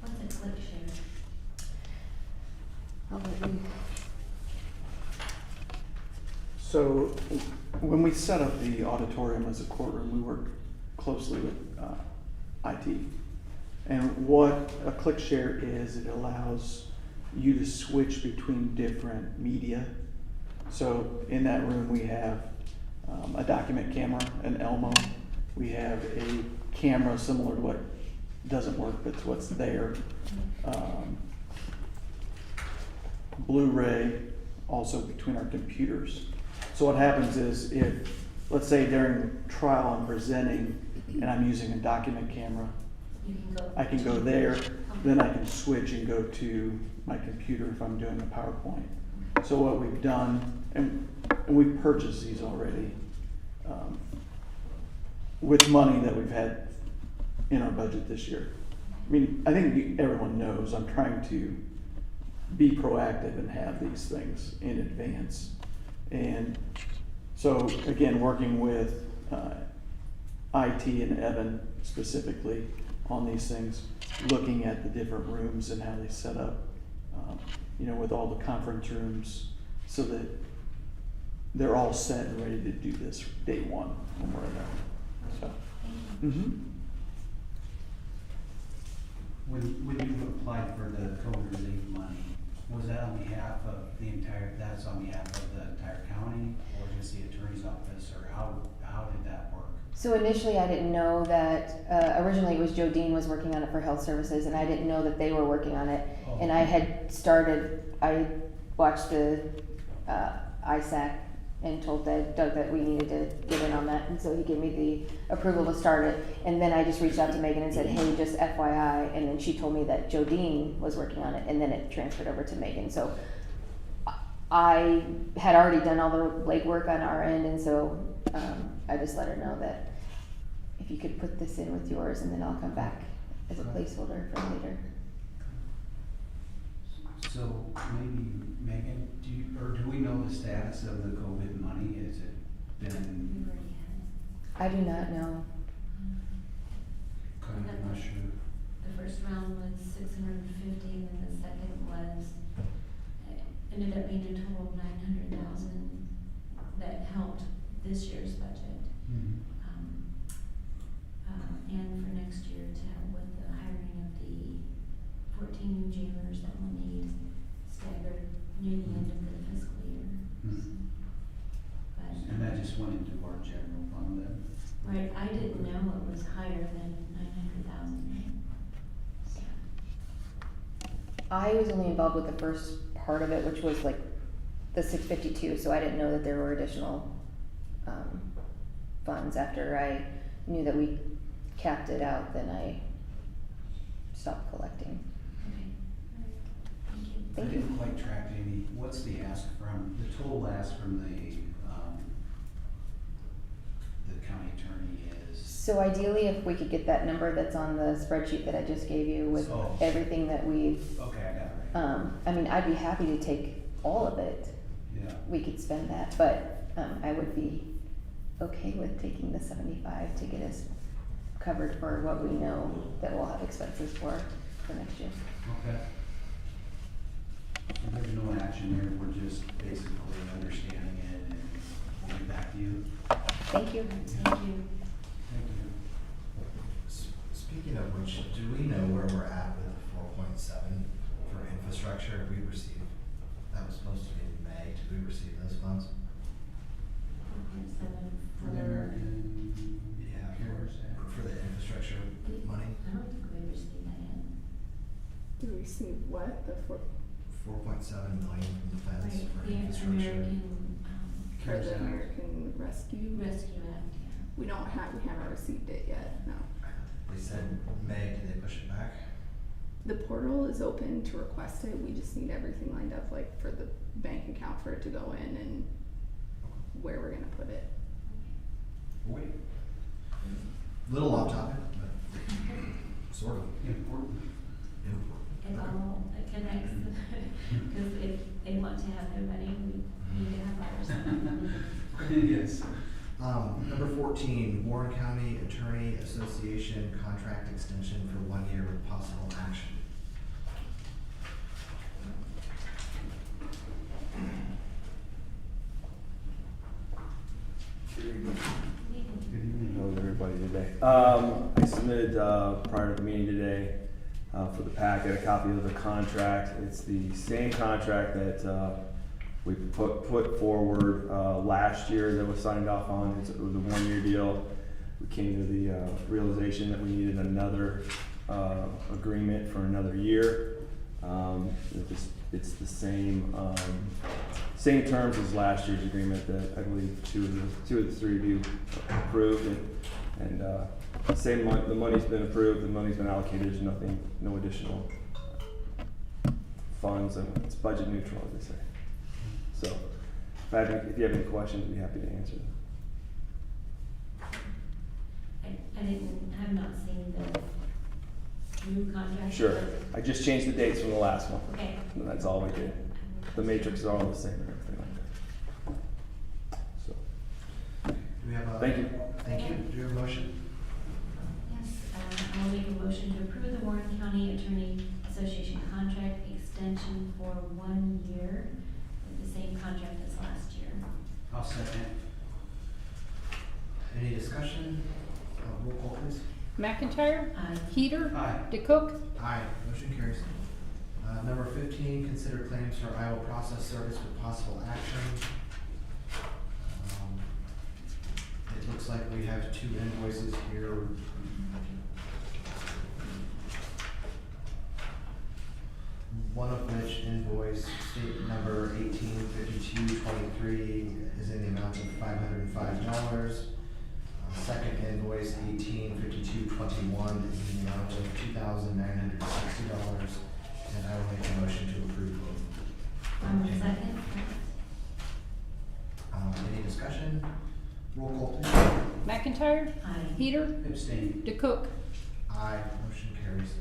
What's a click share? So when we set up the auditorium as a courtroom, we worked closely with IT. And what a click share is, it allows you to switch between different media. So in that room, we have a document camera, an Elmo. We have a camera similar to what doesn't work, but it's what's there. Blu-ray, also between our computers. So what happens is if, let's say during trial I'm presenting and I'm using a document camera, I can go there, then I can switch and go to my computer if I'm doing a PowerPoint. So what we've done, and we've purchased these already, with money that we've had in our budget this year. I mean, I think everyone knows I'm trying to be proactive and have these things in advance. And so again, working with IT and Evan specifically on these things, looking at the different rooms and how they set up, with all the conference rooms, so that they're all set and ready to do this day one when we're there. So. When you applied for the COVID relief money, was that on behalf of that's on behalf of the entire county, or just the attorney's office, or how did that work? So initially, I didn't know that, originally it was Joe Dean was working on it for health services, and I didn't know that they were working on it. Oh. And I watched the ISAC and told Doug that we needed to get in on that, and so he gave me the approval to start it. And then I just reached out to Megan and said, hey, just FYI, and then she told me that Joe Dean was working on it, and then it transferred over to Megan. So I had already done all the legwork on our end, and so I just let her know that if you could put this in with yours, and then I'll come back as a placeholder for later. So maybe, Megan, do we know the status of the COVID money? Has it been? I do not know. I'm not sure. The first round was 650, and then the second was, ended up being a total of 900,000 that helped this year's budget. And for next year to help with the hiring of the 14 new jailers that will need staggered near the end of the fiscal year. But, And that just went into our general fund then? right, I didn't know it was higher than 900,000. I was only involved with the first part of it, which was like the 652, so I didn't know that there were additional funds. After I knew that we capped it out, then I stopped collecting. Okay, thank you. Thank I you. didn't quite track any, what's the total ask from the county attorney is? So ideally, if we could get that number that's on the spreadsheet that I just gave you with everything that we've, Okay, I got it right. I mean, I'd be happy to take all of it. Yeah. We could spend that, but I would be okay with taking the 75 to get us covered for what we know that we'll have expenses for next year. Okay. So there's no action there, we're just basically understanding it, and we'll get back to you. Thank you. Thank you. Thank you. Speaking of which, do we know where we're at with the 4.7 for infrastructure? We received, that was supposed to be in May. Did we receive those funds? 4.7 For the American. Yeah, for the infrastructure money. I don't think we received that yet. Do we receive what? The 4.7 million from the feds Right, for the infrastructure. American for CARES the Act. American Rescue? Rescue Act, yeah. We haven't received it yet, no. They said May. Did they push it back? The portal is open to request it. We just need everything lined up, like for the bank account for it to go in and where we're gonna put it. Wait, Little off topic, but sort of important. It all connects, because if they want to have their money, we need to have ours. Yes. Number 14, Warren County Attorney Association contract extension for 1 year with possible action. everybody today. I submitted prior to the meeting today for the packet a copy of the contract. It's the same contract that we put forward last year that was signed off on. It was a one-year deal. We came to the realization that we needed another agreement for another year. It's the same terms as last year's agreement that I believe two of the three of you approved, and the money's been approved, the money's been allocated. There's no additional funds, and it's budget neutral, as they say. So, if you have any questions, I'd be happy to answer them. I have not seen the new contract. Sure. I just changed the dates from the last one. Okay. And that's all we did. The matrix is all the same and everything like that. So, Do we have a? thank you. Thank you. Do we have a motion? Yes, I'll make a motion to approve the Warren County Attorney Association contract extension for 1 year with the same contract as last year. I'll second. Any discussion? Roll call, please. McIntyre. Aye. Heater. Aye. DeCook. Aye, motion carries. Number 15, consider claims for Iowa Process Service with possible action. It looks like we have 2 invoices here. One of which invoice, state number 185223, is in the amount of $505. Second invoice, 185221, is in the amount of $2,960, and I will make a motion to approve both. Second. Any discussion? Roll call, please. McIntyre. Aye. Heater. Abstain. DeCook. Aye, motion carries.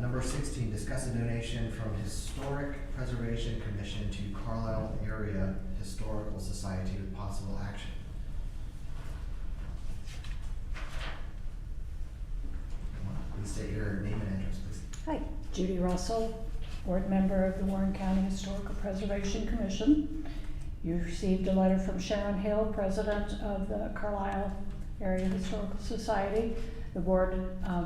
Number 16, discuss a donation from Historic Preservation Commission to Carlisle Area Historical Society with possible action. Please state your name and address, please. Hi, Judy Russell, board member of the Warren County Historical Preservation Commission. You received a letter from Sharon Hill, president of the Carlisle Area Historical Society. The board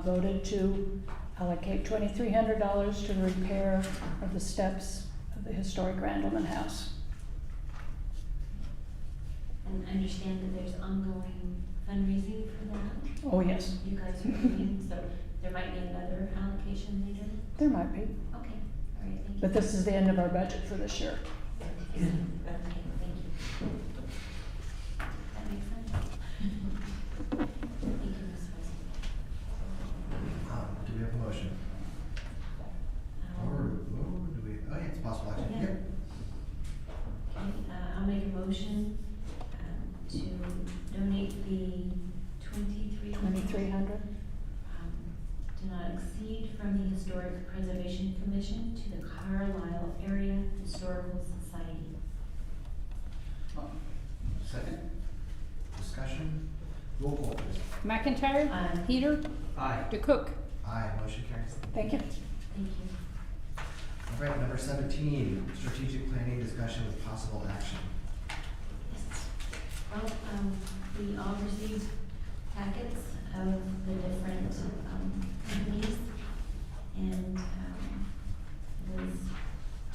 voted to allocate $2,300 to the repair of the steps of the historic Randleman House. And I understand that there's ongoing fundraising for that. Oh, yes, You guys are doing, so there might be another allocation later? there might be, Okay, all right, thank you. but this is the end of our budget for this year. Okay, thank you. That makes sense. Thank you, Ms. President. Do we have a motion? Or do we, oh yeah, it's possible action. Yeah. Yep. Okay, I'll make a motion to donate the $2,300. Do not exceed from the Historic Preservation Commission to the Carlisle Area Historical Society. Second. Discussion. Roll call, please. McIntyre. Aye. Heater. Aye. DeCook. Aye, motion carries. Thank you. Thank you. All right, number 17, strategic planning discussion with possible action. Yes. Well, we all received packets of the different companies, and it was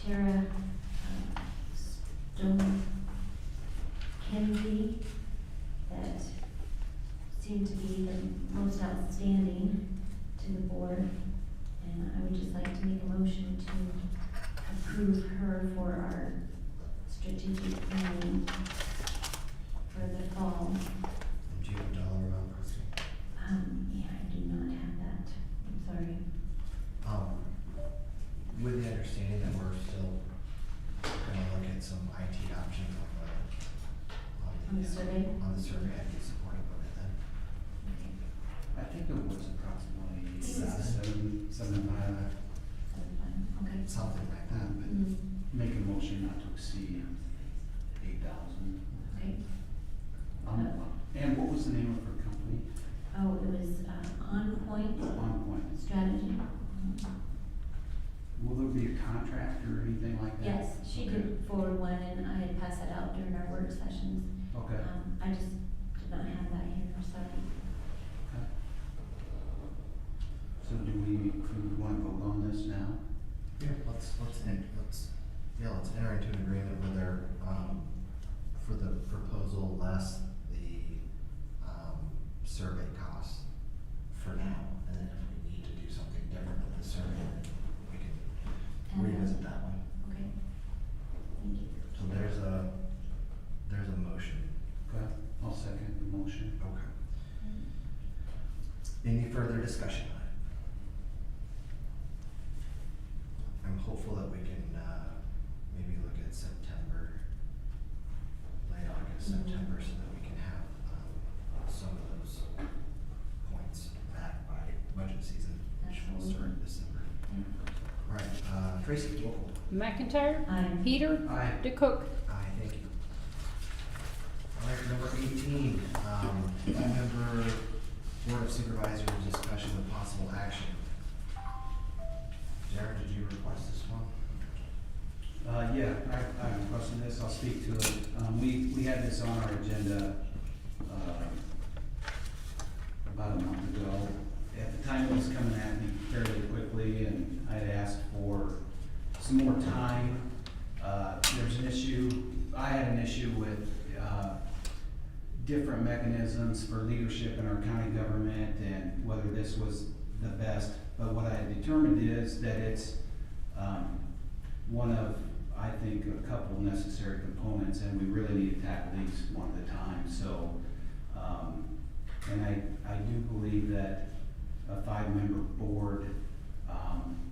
Tara Stone Kennedy that seemed to be the most outstanding to the board, and I would just like to make a motion to approve her for our strategic planning for the fall. Do you have a dollar amount, Christie? Yeah, I do not have that, I'm sorry. With the understanding that we're still gonna look at some IT options On the survey? On the survey, I'd be supportive of it then. Okay. I think it was approximately Seven. seven and a half. That's fine, okay. Something like that, but Make a motion not to exceed 8,000. Okay. And what was the name of her company? Oh, it was, On Point On Point. Strategy. Will there be a contract or anything like that? Yes, she did forward one, and I had passed that out during our work sessions. Okay. I just did not have that here, sorry. survey costs for now, and then if we need to do something different with the survey, then we can revisit that one. Okay. Thank you. So there's a motion. Okay, I'll second the motion. Okay. Any further discussion on it? I'm hopeful that we can, maybe look at September, late August, September, so that we can have, some of those points back by budget season, which will start in December. Right, Tracy, roll call. McIntyre. Aye. Peter. Aye. DeCook. Aye, thank you. All right, number 18, member Board of Supervisors discussion with possible action. Jared, did you request this one? Yeah, I requested this, I'll speak to it. We had this on our agenda, about a month ago. At the time, it was coming at me fairly quickly, and I had asked for some more time. There's an issue, I had an issue with, different mechanisms for leadership in our county government and whether this was the best. But what I had determined is that it's, one of, I think, a couple necessary components, and we really need to tackle these one at a time. So, and I do believe that a 5-member board,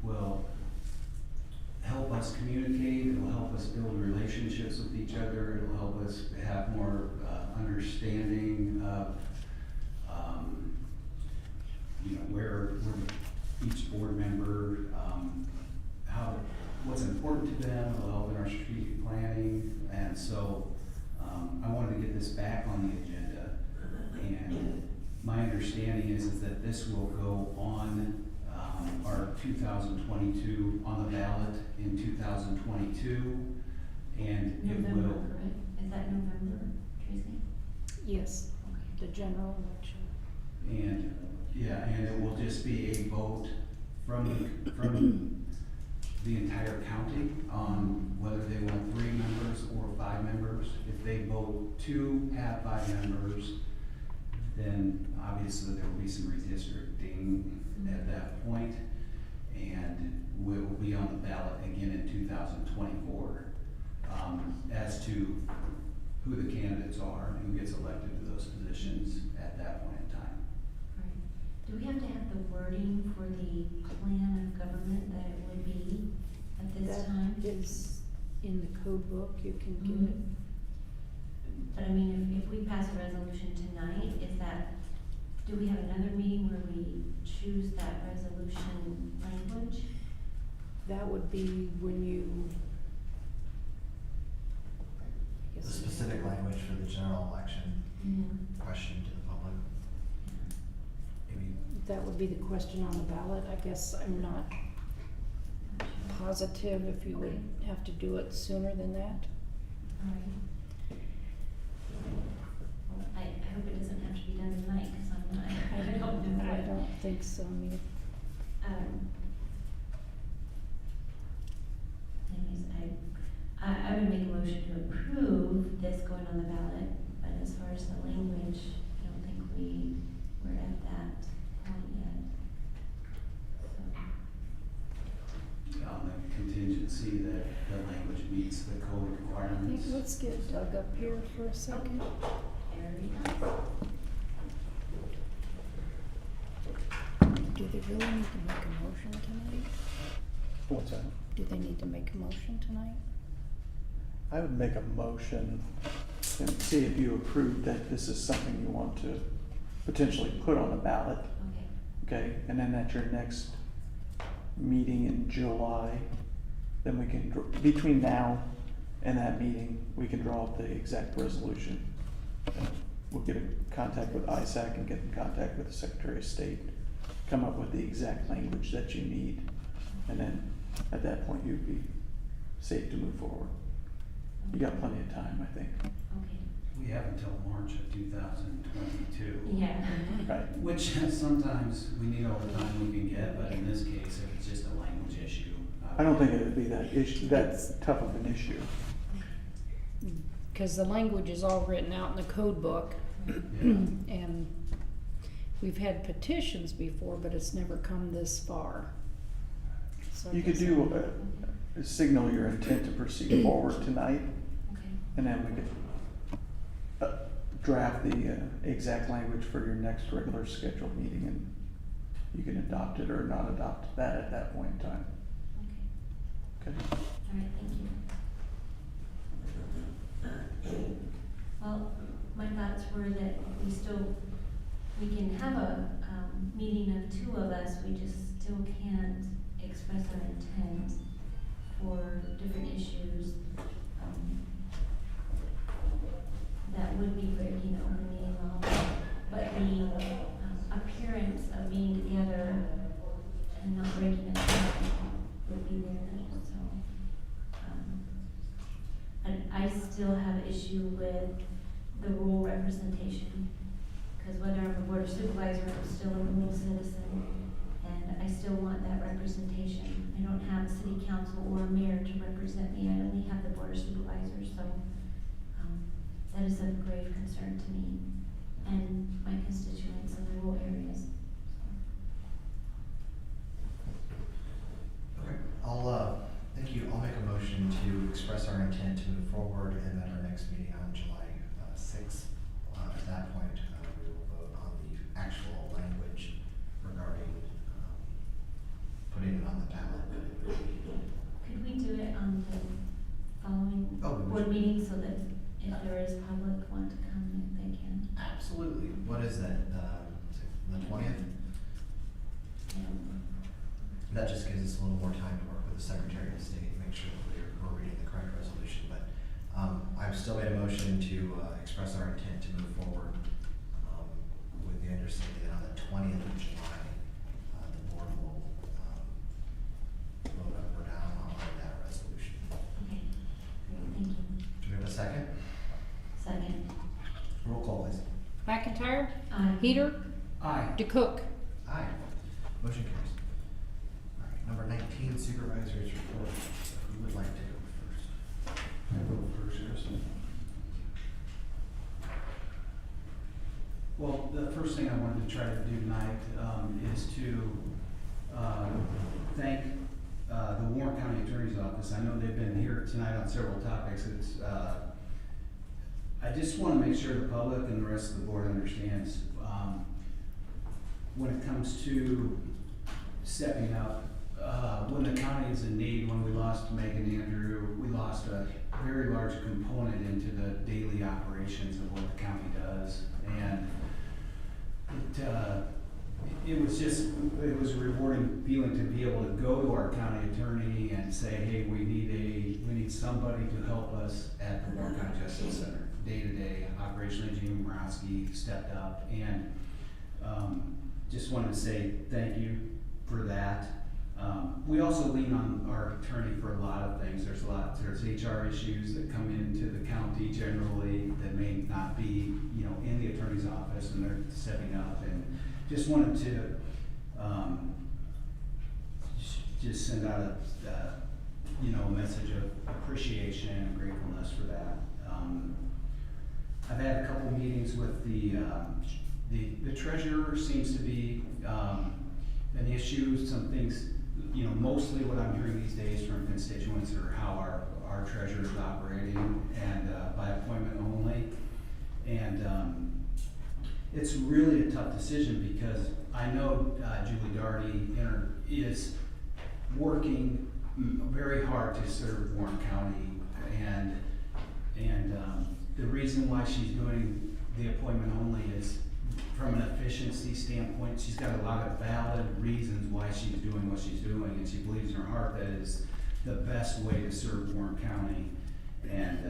will help us communicate, it will help us build relationships with each other, it will help us have more, understanding of, you know, where each board member, what's important to them, it'll help in our strategic planning, and so, I wanted to get this back on the agenda. And my understanding is that this will go on, our 2022, on the ballot in 2022, and it November, will. correct? Is that November, Tracy? Yes. Okay. The general election. And, yeah, and it will just be a vote from the entire county on whether they want 3 members or 5 members. If they vote to have 5 members, then obviously there will be some redistricting at that point, and we will be on the ballot again in 2024, as to who the candidates are and who gets elected to those positions at that point in time. Right. Do we have to have the wording for the plan of government that it would be at this time? That is in the code book, you can get it. But I mean, if we pass a resolution tonight, is that, do we have another meeting where we choose that resolution language? That would be when you. I The guess- specific language for the general election question to the public. Maybe, That would be the question on the ballot. I guess I'm not positive if you would have to do it sooner than that. Alright. Well, I hope it doesn't have to be done tonight, cause I'm not, I don't know I what. don't think so, neither. Anyways, I would make a motion to approve this going on the ballot, but as far as the language, I don't think we're at that point yet. So, On the contingency that the language meets the code I think requirements. let's get Doug up here for a second. very nice. Do they really need to make a motion tonight? What's that? Do they need to make a motion tonight? I would make a motion and see if you approve that this is something you want to potentially put on the ballot. Okay. Okay, and then at your next meeting in July, then we can, between now and that meeting, we can draw up the exact resolution. We'll get in contact with ISAC and get in contact with the Secretary of State, come up with the exact language that you need, and then at that point, you'd be safe to move forward. You got plenty of time, I think. Okay. We have until March of 2022. Yeah. Right. Which sometimes we need all the time we can get, but in this case, if it's just a language issue. I don't think it would be that issue, that's tough of an issue. Cause the language is all written out in the code book Yeah. and we've had petitions before, but it's never come this far. So I You could guess do, signal your intent to proceed forward tonight, Okay. and then we could draft the exact language for your next regular scheduled meeting, and you can adopt it or not adopt that at that point in time. Okay. Okay? All right, thank you. Well, my thoughts were that we can have a meeting of two of us, we just still can't express our intent for different issues. That would be breaking the open meeting law, but the appearance of being together and not breaking it would be there, so. And I still have issue with the rural representation, because whether I'm a board of supervisor, I'm still a rural citizen, and I still want that representation. I don't have a city council or a mayor to represent me, I only have the board of supervisors, so, that is of grave concern to me and my constituents in the rural areas. Okay, thank you. I'll make a motion to express our intent to move forward, and then our next meeting on July 6th. At that point, we will vote on the actual language regarding putting it on the ballot. Could we do it on the following board meeting so that if there is public want to come, if they can? Absolutely. What is that, the 20th? That just gives us a little more time to work with the Secretary of State, make sure that we're reading the correct resolution. But I've still made a motion to express our intent to move forward with the understanding that on the 20th of July, the board will vote up or down on that resolution. Okay, great, thank you. Do we have a second? Second. Roll call, please. McIntyre? Aye. Heater? Aye. DeCook? Aye. Motion carries. All right, number 19, Supervisors report. Who would like to go first? I go first, yes. Well, the first thing I wanted to try to do tonight is to thank the Warren County Attorney's Office. I know they've been here tonight on several topics. I just want to make sure the public and the rest of the board understands when it comes to stepping up. When the county is in need, when we lost Megan Andrew, we lost a very large component into the daily operations of what the county does. And it was a rewarding feeling to be able to go to our county attorney and say, hey, we need somebody to help us at the Warren County Justice Center. Day-to-day operationally, Jim Morosky stepped up, and just wanted to say thank you for that. We also lean on our attorney for a lot of things. There's HR issues that come into the county generally that may not be, in the attorney's office, and they're stepping up. And just wanted to just send out a message of appreciation and gratefulness for that. I've had a couple meetings with the treasurer. Seems to be an issue. Some things, mostly what I'm hearing these days from constituents are how our treasurer is operating, and by appointment only. And it's really a tough decision because I know Julie Daugherty is working very hard to serve Warren County, and the reason why she's doing the appointment only is from an efficiency standpoint. She's got a lot of valid reasons why she's doing what she's doing, and she believes in her heart that is the best way to serve Warren County. And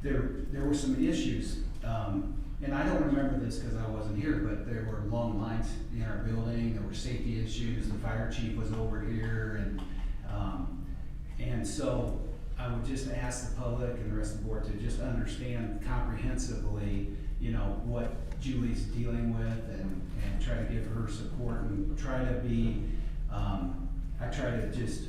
there were some issues, and I don't remember this because I wasn't here, but there were long lines in our building. There were safety issues. The fire chief was over here, and so I would just ask the public and the rest of the board to just understand comprehensively, what Julie's dealing with, and try to give her support, and try to be, I try to just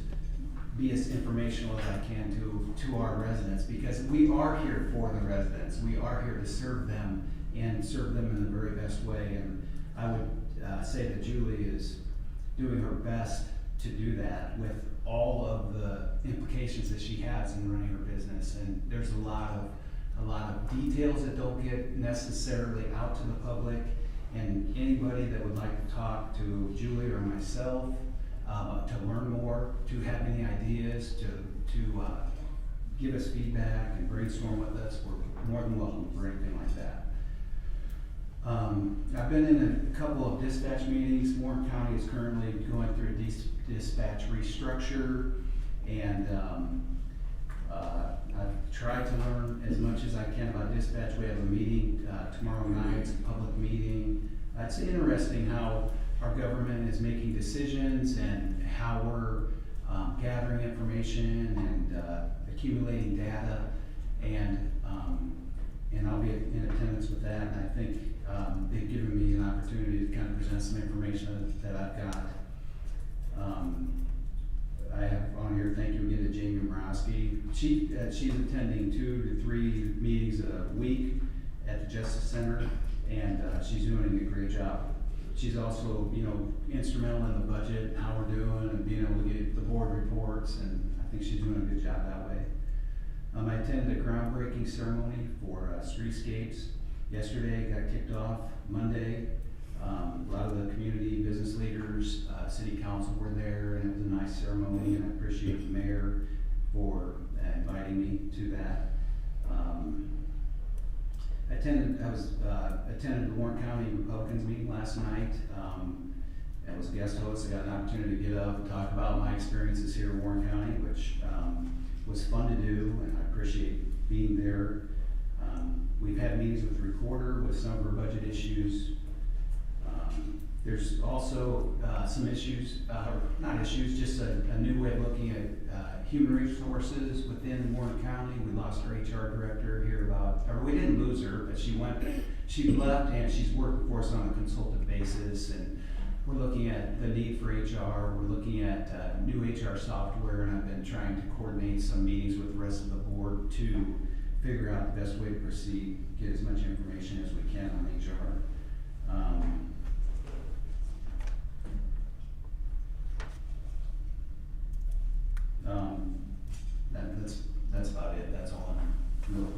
be as informational as I can to our residents, because we are here for the residents. We are here to serve them and serve them in the very best way. And I would say that Julie is doing her best to do that with all of the implications that she has in running her business. And there's a lot of details that don't get necessarily out to the public. And anybody that would like to talk to Julie or myself, to learn more, to have any ideas, to give us feedback and brainstorm with us, we're more than welcome for anything like that. I've been in a couple of dispatch meetings. Warren County is currently going through a dispatch restructure, and I've tried to learn as much as I can about dispatch. We have a meeting tomorrow night. It's a public meeting. It's interesting how our government is making decisions and how we're gathering information and accumulating data, and I'll be in attendance with that. And I think they've given me an opportunity to kind of present some information that I've got. I have on here, thank you again to Jamie Morosky. She's attending 2 to 3 meetings a week at the Justice Center, and she's doing a great job. She's also, instrumental in the budget, how we're doing, and being able to get the board reports, and I think she's doing a good job that way. I attended a groundbreaking ceremony for streetscapes yesterday. Got kicked off Monday. A lot of the community business leaders, city council were there, and it was a nice ceremony, and I appreciate the mayor for inviting me to that. I attended the Warren County Republicans meeting last night. I was a guest host. I got an opportunity to get up and talk about my experiences here in Warren County, which was fun to do, and I appreciate being there. We've had meetings with the recorder with some of our budget issues. There's also some issues, not issues, just a new way of looking at human resources within Warren County. We lost our HR director here we didn't lose her, but she left, and she's working for us on a consultative basis, and we're looking at the need for HR. We're looking at new HR software, and I've been trying to coordinate some meetings with the rest of the board to figure out the best way to proceed, get as much information as we can on HR. That's about it. That's all I'm real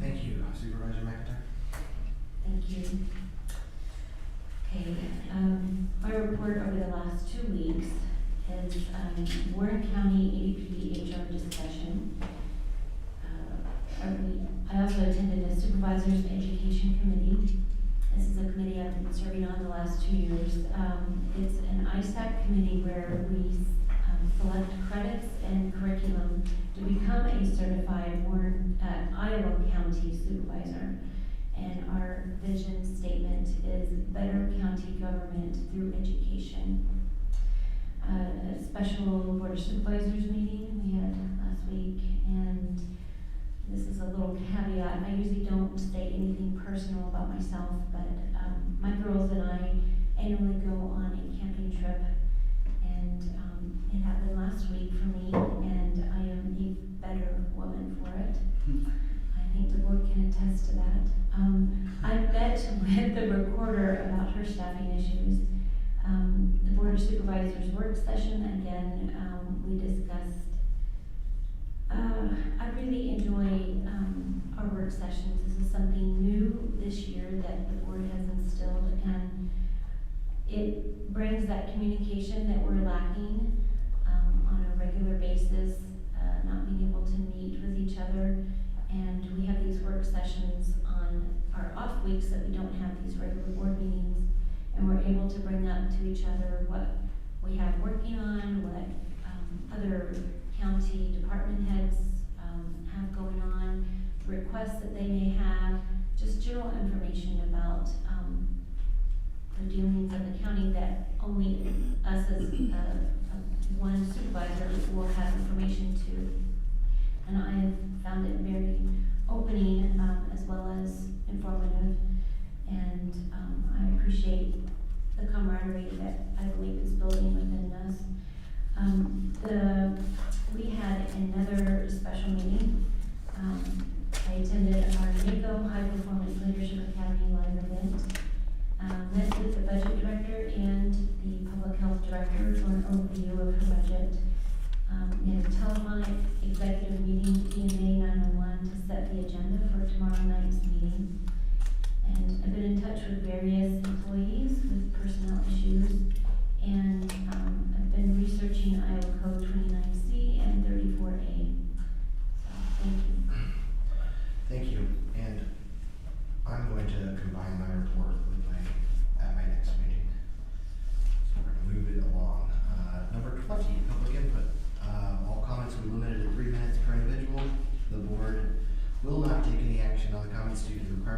Thank you, Supervisor McIntyre. Thank you. Okay, my report over the last 2 weeks is Warren County ADP HR discussion. I also attended a Supervisors Education Committee. This is a committee I've been serving on the last 2 years. It's an ISAC committee where we select credits and curriculum to become a certified Iowa County supervisor. And our vision statement is better county government through education. A special Board of Supervisors meeting we had last week, and this is a little caveat. I usually don't say anything personal about myself, but my girls and I annually go on a camping trip, and it happened last week for me, and I am a better woman for it. I think the board can attest to that. I met with the recorder about her staffing issues. The Board of Supervisors work session, again, we discussed. I really enjoy our work sessions. This is something new this year that the board has instilled, and it brings that communication that we're lacking on a regular basis, not being able to meet with each other. And we have these work sessions on our off weeks that we don't have these regular board meetings, and we're able to bring up to each other what we have working on, what other county department heads have going on, requests that they may have, just general information about the dealings of the county that only us as one supervisor will have information to. And I have found it very opening as well as informative, and I appreciate the camaraderie that I believe is building within us. We had another special meeting. I attended our NACO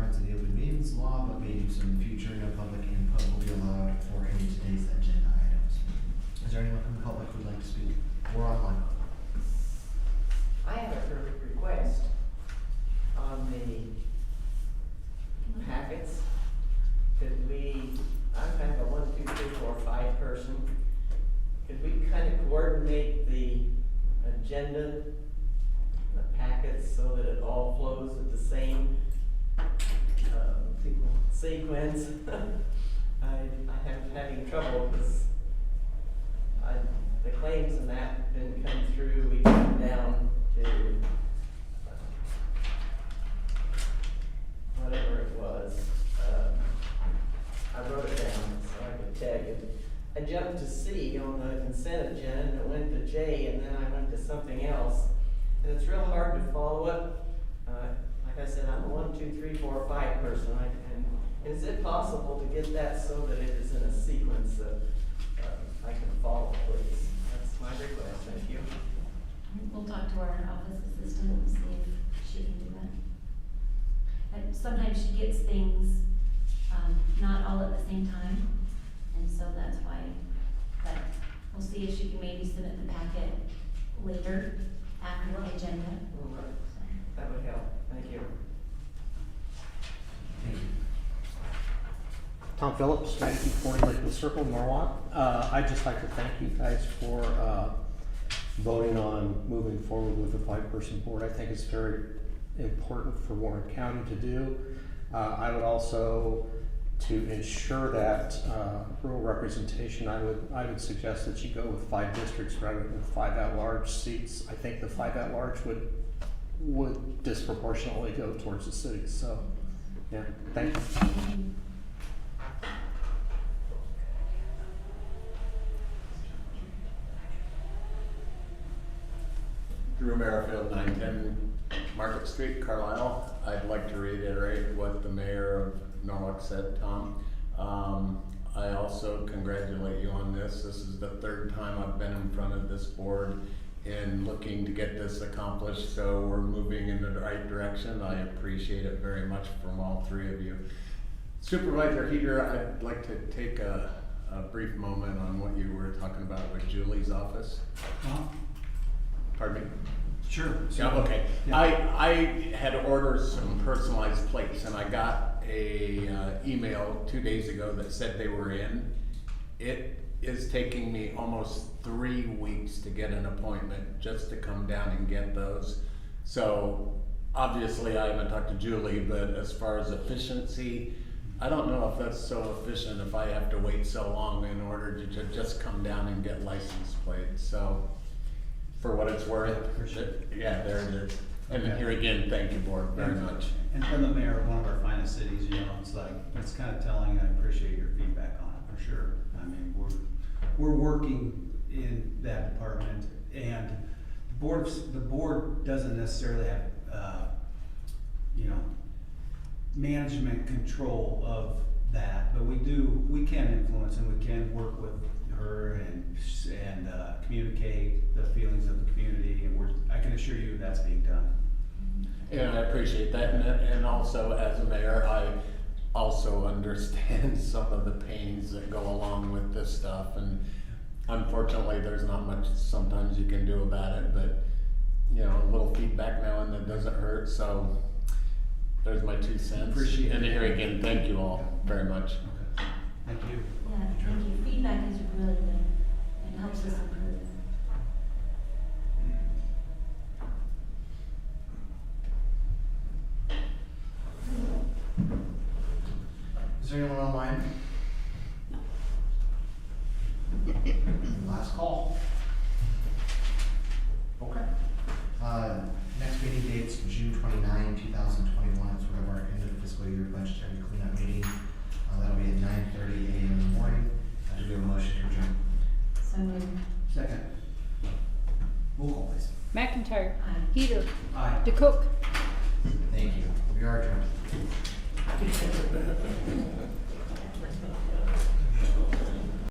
requirements of the open meetings law, but may do so in the future. No public input will be allowed for any of today's agenda items. Is there anyone from the public who would like to speak or online? I have a request on the packets. Could we, I'm kind of a 1, 2, 3, 4, 5 person. Could we kind of coordinate the agenda, the packets, so that it all flows at the same sequence? I'm having trouble because the claims and that didn't come through. We got down to whatever it was. I wrote it down so I could tell you. I jumped to C on the consent agenda, and it went to J, and then I went to something else. And it's real hard to follow it. Like I said, I'm a 1, 2, 3, 4, 5 person. And is it possible to get that so that it is in a sequence that I can follow, please? That's my request. Thank you. We'll talk to our office assistant and see if she can do that. And sometimes she gets things, not all at the same time, and so that's why, but we'll see if she can maybe submit the packet later after the agenda. Okay. That would help. Thank you. Thank you. Tom Phillips, 1940 Lakewood Circle, Norwalk. I'd just like to thank you guys for voting on moving forward with the 5-person board. I think it's very important for Warren County to do. I would also, to ensure that rural representation, I would suggest that you go with 5 districts rather than 5 at-large seats. I think the 5 at-large would disproportionately go towards the cities. So, yeah, thank you. Drew Merrifield, 910 Market Street, Carlisle. I'd like to reiterate what the mayor of Norwalk said, Tom. I also congratulate you on this. This is the 3rd time I've been in front of this board in looking to get this accomplished, so we're moving in the right direction. I appreciate it very much from all 3 of you. Supervisor Heater, I'd like to take a brief moment on what you were talking about with Julie's office. Pardon me? Sure. Yeah, okay. Yeah. I had ordered some personalized plates, and I got a email 2 days ago that said they were in. It is taking me almost 3 weeks to get an appointment just to come down and get those. So obviously I haven't talked to Julie, but as far as efficiency, I don't know if that's so efficient if I have to wait so long in order to just come down and get license plates. So for what it's worth, yeah, there it is. And Okay. here again, thank you, board, very much. And from the mayor of one of our finest cities, you know, it's like, it's kind of telling, and I appreciate your feedback on it, for sure. I mean, we're working in that department, and the board doesn't necessarily have, you know, management control of that, but we can influence and we can work with her and communicate the feelings of the community, and I can assure you that's being done. And I appreciate that, and also as a mayor, I also understand some of the pains that go along with this stuff, and unfortunately there's not much sometimes you can do about it, but you know, a little feedback now and then doesn't hurt, so there's my 2 cents. Appreciate it. And here again, thank you all very much. Okay. Thank you. Yeah, thank you. Feedback is really good. It helps us improve. Is there anyone online? Last call. Okay. Next meeting date's June 29, 2021. It's sort of our end of fiscal year budgetary cleanup meeting. That'll be at 9:30 a.m. in the morning. Do we have a motion to adjourn? So moved. Second. Roll call, please. McIntyre. Aye. Heater. Aye. DeCook. Thank you. We are adjourned.